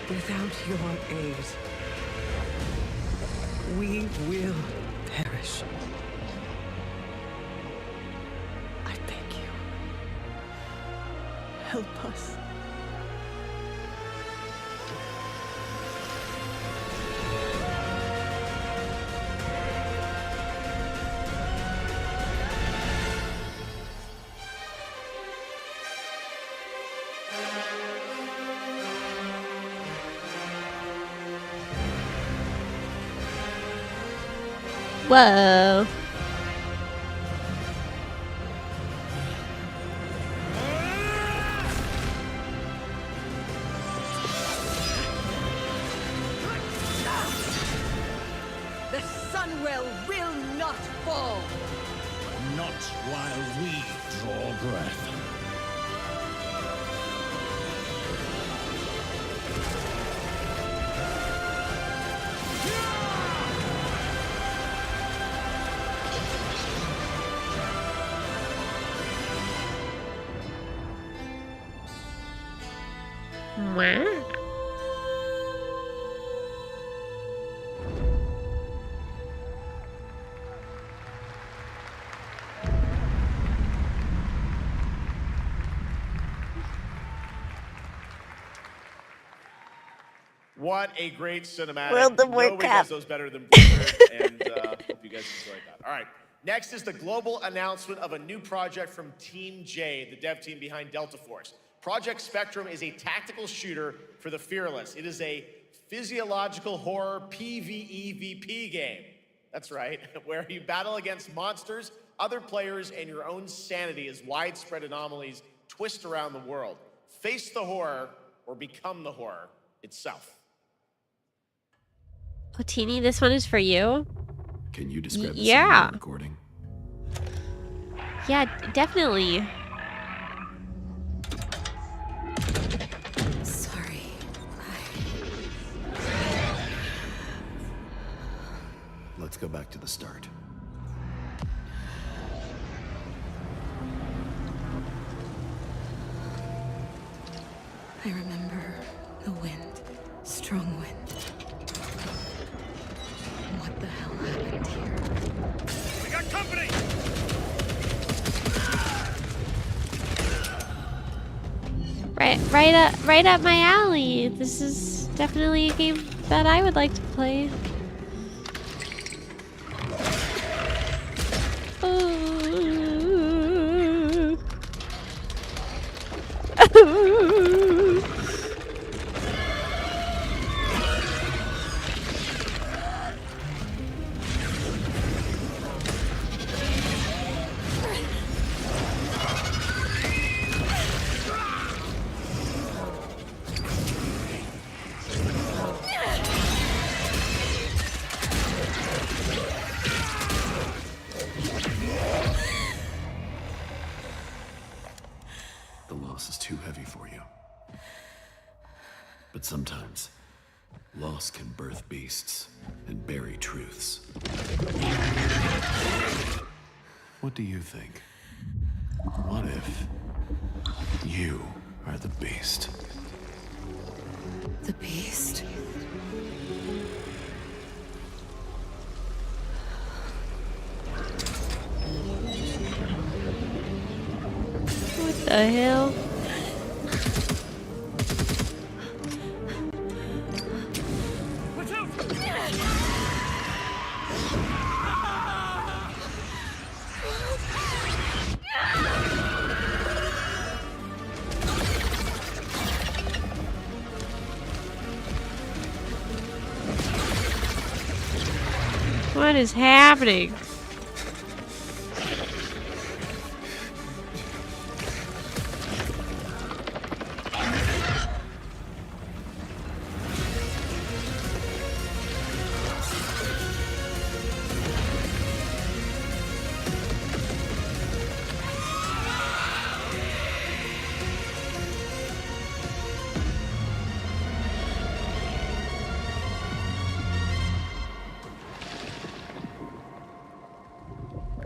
Without your aid, we will perish. I beg you, help us. Whoa. The Sunwell will not fall. Not while we draw breath. Wow. What a great cinematic. World of Nobody Warcraft. does those better than Blizzard, and hope you guys enjoyed that. All right. Next is the global announcement of a new project from Team J, the dev team behind Delta Force. Project Spectrum is a tactical shooter for the fearless. It is a physiological horror PvEVP game. That's right, where you battle against monsters, other players, and your own sanity as widespread anomalies twist around the world. Face the horror or become the horror itself. Oh, Teeny, this one is for you. Can you describe the yeah. recording? Yeah, definitely. Sorry. Let's go back to the start. I remember the wind, strong wind. What the hell happened here? We got company! Right up my alley. This is definitely a game that I would like to play. The loss is too heavy for you. But sometimes, loss can birth beasts and bury truths. What do you think? What if you are the beast? The beast? What the hell? Watch out! What is happening?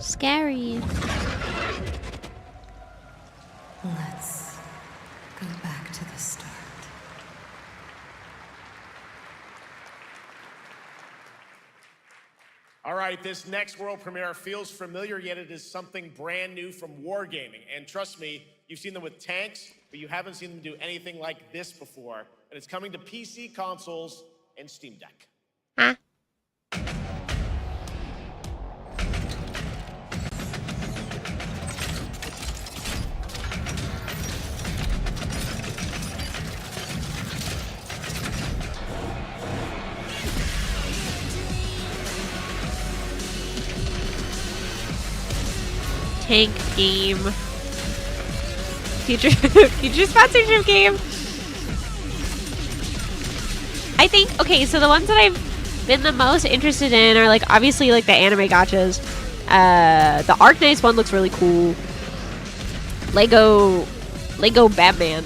Scary. Let's go back to the start. All right, this next world premiere feels familiar, yet it is something brand new from Wargaming. And trust me, you've seen them with tanks, but you haven't seen them do anything like this before. And it's coming to PC, consoles, and Steam Deck. Huh? Tank game. Future sponsorship game. I think, okay, so the ones that I've been the most interested in are like obviously like the anime gachas. The Arc Knights one looks really cool. Lego Batman.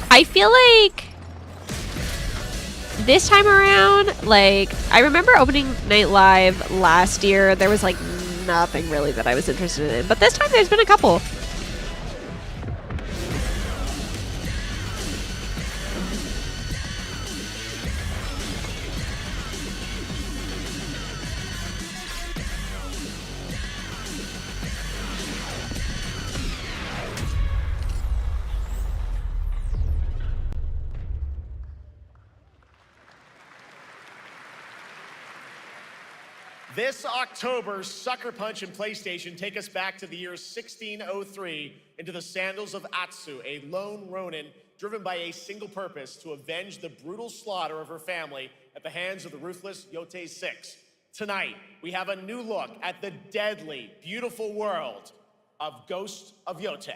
I feel like this time around, like, I remember opening night live last year, there was like nothing really that I was interested in, but this time there's been a couple. This October, Sucker Punch and PlayStation take us back to the year 1603 into the sandals of Atsu, a lone ronin driven by a single purpose to avenge the brutal slaughter of her family at the hands of the ruthless Yote 6. Tonight, we have a new look at the deadly, beautiful world of Ghost of Yote.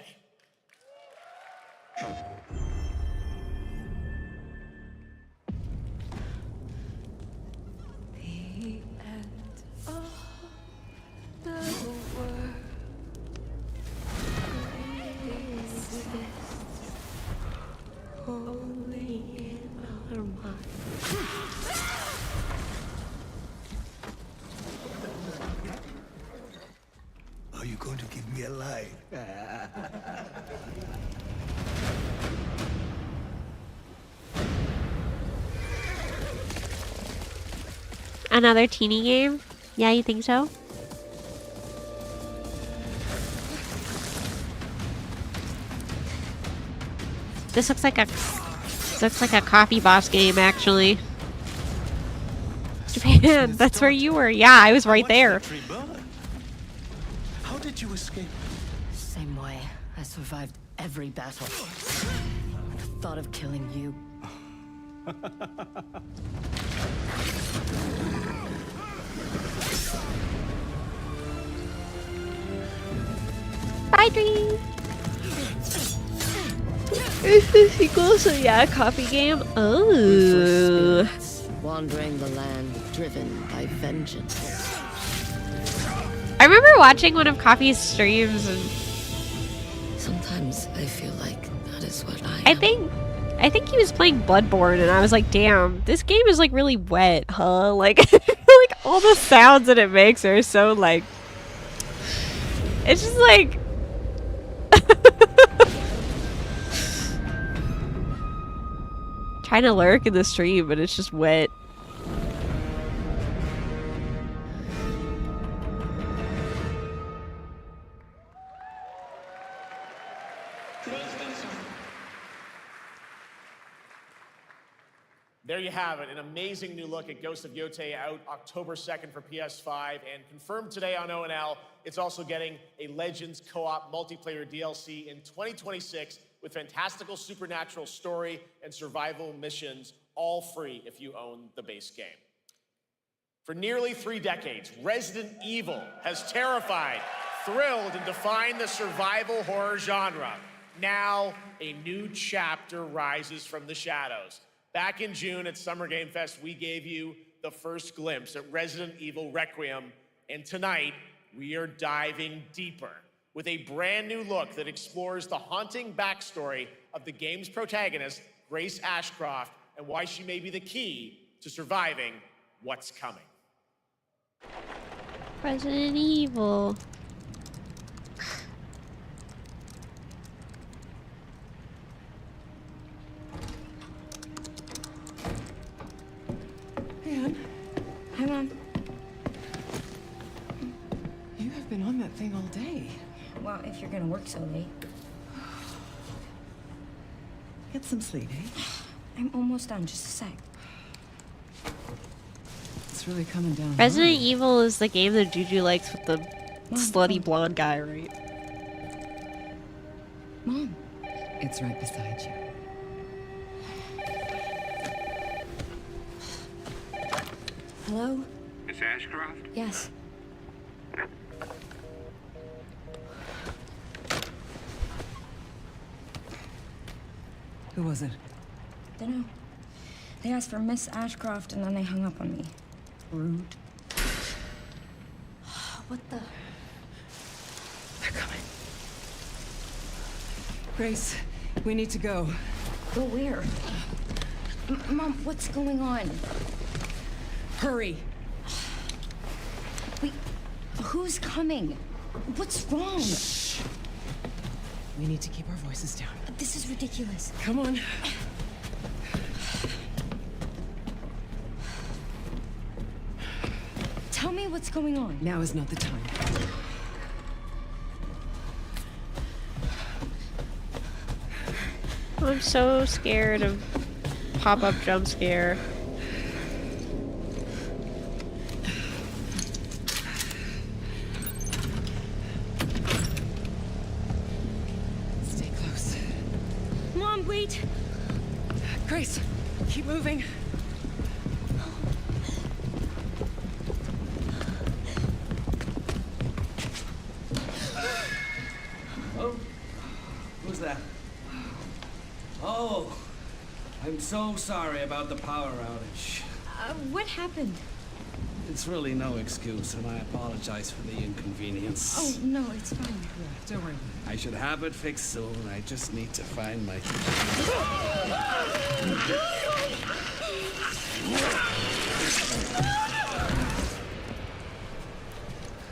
Are you going to give me a line? Another teeny game? Yeah, you think so? This looks like a Coffee Boss game, actually. Japan, that's where you were. Yeah, I was right there. How did you escape? Same way. I survived every battle. The thought of killing you. Bye, Dream. Sequel, so yeah, coffee game. Oh. Wandering the land, driven by vengeance. I remember watching one of Coffee's streams, and sometimes I feel like that is what I think he was playing Bloodborne, and I was like, damn, this game is like really wet, huh? Like, like all the sounds that it makes are so like, it's just like. Trying to lurk in the stream, but it's just wet. There you have it, an amazing new look at Ghost of Yote, out October 2nd for PS5, and confirmed today on ONL, it's also getting a Legends co-op multiplayer DLC in 2026 with fantastical supernatural story and survival missions, all free if you own the base game. For nearly 3 decades, Resident Evil has terrified, thrilled, and defined the survival horror genre. Now, a new chapter rises from the shadows. Back in June at Summer Game Fest, we gave you the first glimpse at Resident Evil Requiem, and tonight, we are diving deeper with a brand new look that explores the haunting backstory of the game's protagonist, Grace Ashcroft, and why she may be the key to surviving what's coming. Resident Evil. Anne. Hi, Mom. You have been on that thing all day. Well, if you're gonna work so late. Get some sleep, eh? I'm almost done, just a sec. It's really coming down. Resident Evil is the game that Juju likes with the slutty blonde guy, right? Mom. It's right beside you. Hello? Miss Ashcroft? Yes. Who was it? Dunno. They asked for Miss Ashcroft and then they hung up on me. Rude. What the? They're coming. Grace, we need to go. Go where? Mom, what's going on? Hurry. Wait, who's coming? What's wrong? Shh. We need to keep our voices down. This is ridiculous. Come on. Tell me what's going on. Now is not the time. I'm so scared of pop-up jump scare. Stay close. Mom, wait! Grace, keep moving. Oh, who's that? Oh, I'm so sorry about the power outage. What happened? It's really no excuse, and I apologize for the inconvenience. Oh, no, it's fine. Yeah, don't worry. I should have it fixed soon. I just need to find my...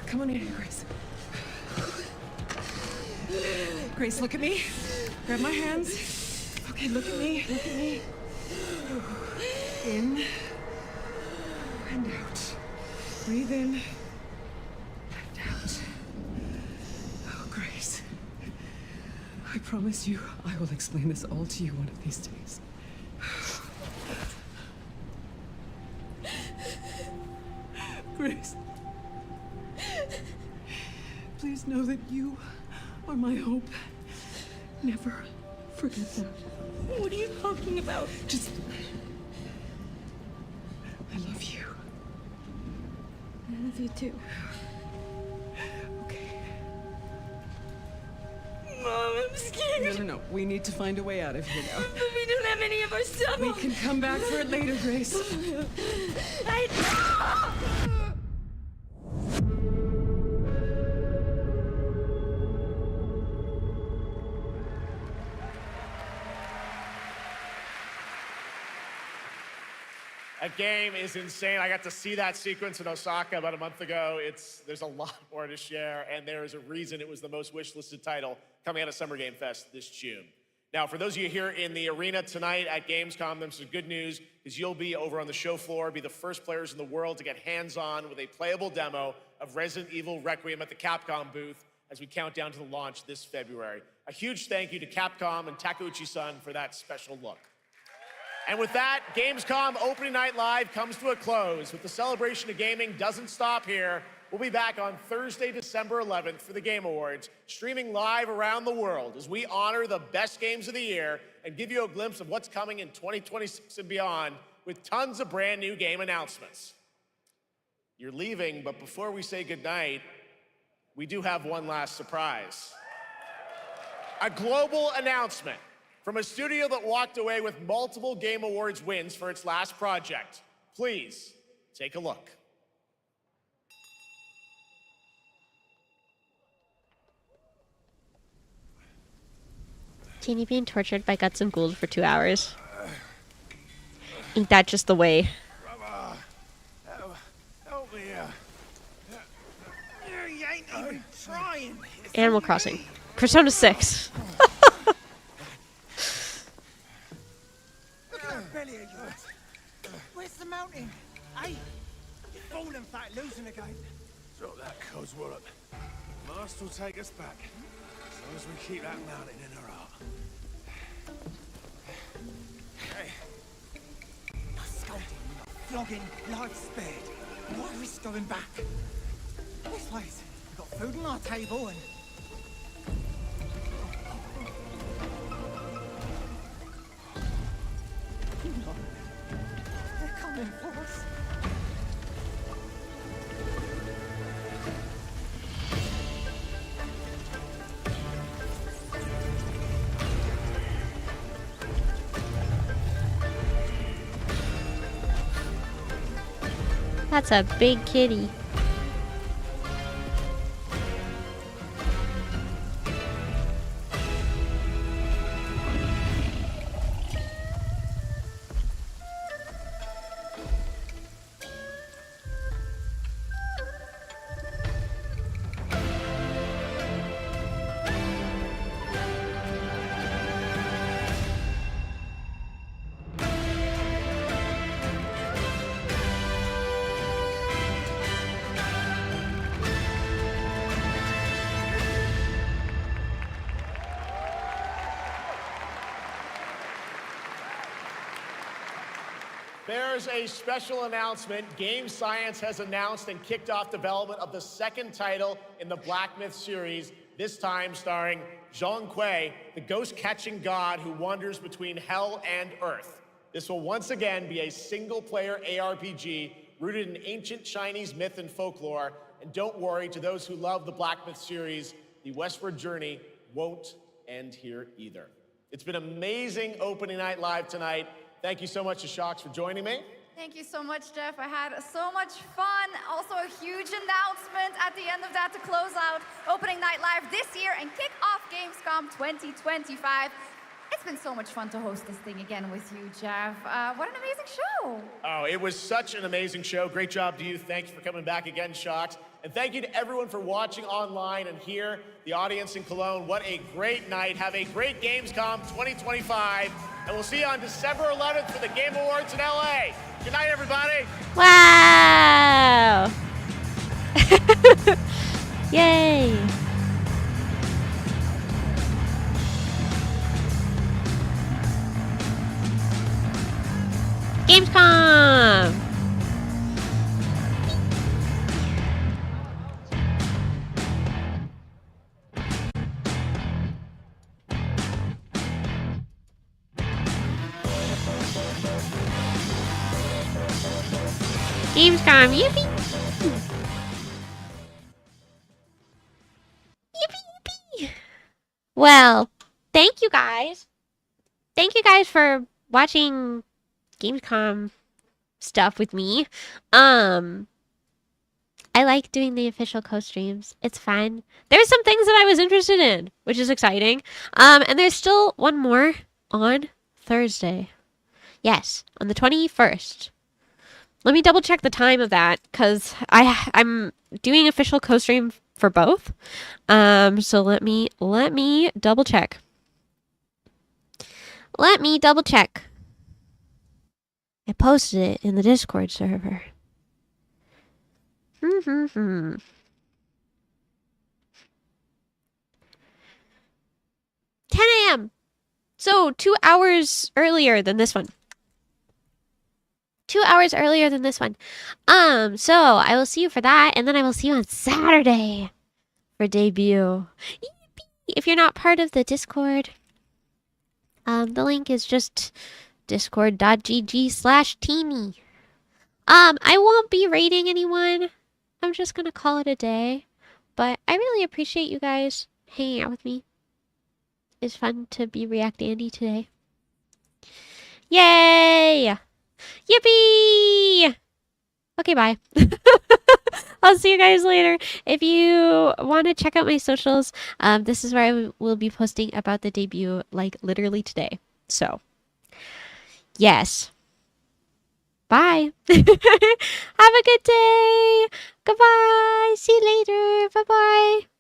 Come on in here, Grace. Grace, look at me. Grab my hands. Okay, look at me. Look at me. In and out. Breathe in and out. Oh, Grace. I promise you, I will explain this all to you one of these days. Grace. Please know that you are my hope. Never forget that. What are you talking about? Just... I love you. I love you too. Okay. Mom, I'm scared. No. We need to find a way out of here now. But we don't have any of our stuff. We can come back for it later, Grace. That game is insane. I got to see that sequence in Osaka about a month ago. There's a lot more to share, and there is a reason it was the most wishlisted title coming out of Summer Game Fest this June. Now, for those of you here in the arena tonight at Gamescom, there's some good news, because you'll be over on the show floor, be the first players in the world to get hands-on with a playable demo of Resident Evil Requiem at the Capcom booth as we count down to the launch this February. A huge thank you to Capcom and Takeuchi-san for that special look. And with that, Gamescom Opening Night Live comes to a close. With the celebration of gaming doesn't stop here. We'll be back on Thursday, December 11th for the Game Awards, streaming live around the world as we honor the best games of the year and give you a glimpse of what's coming in 2026 and beyond with tons of brand new game announcements. You're leaving, but before we say goodnight, we do have one last surprise. A global announcement from a studio that walked away with multiple Game Awards wins for its last project. Please, take a look. Teeny being tortured by Guts and Gould for 2 hours. Ain't that just the way? Help me. You ain't even trying. Animal Crossing. Persona 6. Look at that belly of yours. Where's the mountain? Hey, you're falling fat, losing again. Drop that coswallop. Master will take us back, as long as we keep that mountain in our heart. Hey. No scolding, no flogging, life spared. Why risk going back? This place, we've got food on our table and... They're coming for us. That's a big kitty. There's a special announcement. Game Science has announced and kicked off development of the second title in the Black Myth series, this time starring Zhong Kui, the ghost-catching god who wanders between hell and earth. This will once again be a single-player ARPG rooted in ancient Chinese myth and folklore. And don't worry, to those who love the Black Myth series, the westward journey won't end here either. It's been amazing opening night live tonight. Thank you so much to Shocks for joining me. Thank you so much, Jeff. I had so much fun. Also, a huge announcement at the end of that to close out Opening Night Live this year and kick off Gamescom 2025. It's been so much fun to host this thing again with you, Jeff. What an amazing show. Oh, it was such an amazing show. Great job to you. Thanks for coming back again, Shocks. And thank you to everyone for watching online and here, the audience in Cologne. What a great night. Have a great Gamescom 2025. And we'll see you on December 11th for the Game Awards in LA. Good night, everybody. Wow! Yay! Gamescom! Gamescom, yippee! Yippee, yippee! Well, thank you guys. Thank you guys for watching Gamescom stuff with me. I like doing the official co-streams. It's fun. There's some things that I was interested in, which is exciting. And there's still one more on Thursday. Yes, on the 21st. Let me double check the time of that, because I'm doing official co-stream for both. So let me double check. Let me double check. I posted it in the Discord server. 10 a.m. So 2 hours earlier than this one. 2 hours earlier than this one. So I will see you for that, and then I will see you on Saturday for debut. Yippee! If you're not part of the Discord, the link is just discord.gg/teeny. I won't be raiding anyone. I'm just gonna call it a day. But I really appreciate you guys hanging out with me. It's fun to be React Andy today. Yay! Yippee! Okay, bye. I'll see you guys later. If you want to check out my socials, this is where I will be posting about the debut, like, literally today. So, yes. Bye. Have a good day. Goodbye. See you later. Bye-bye.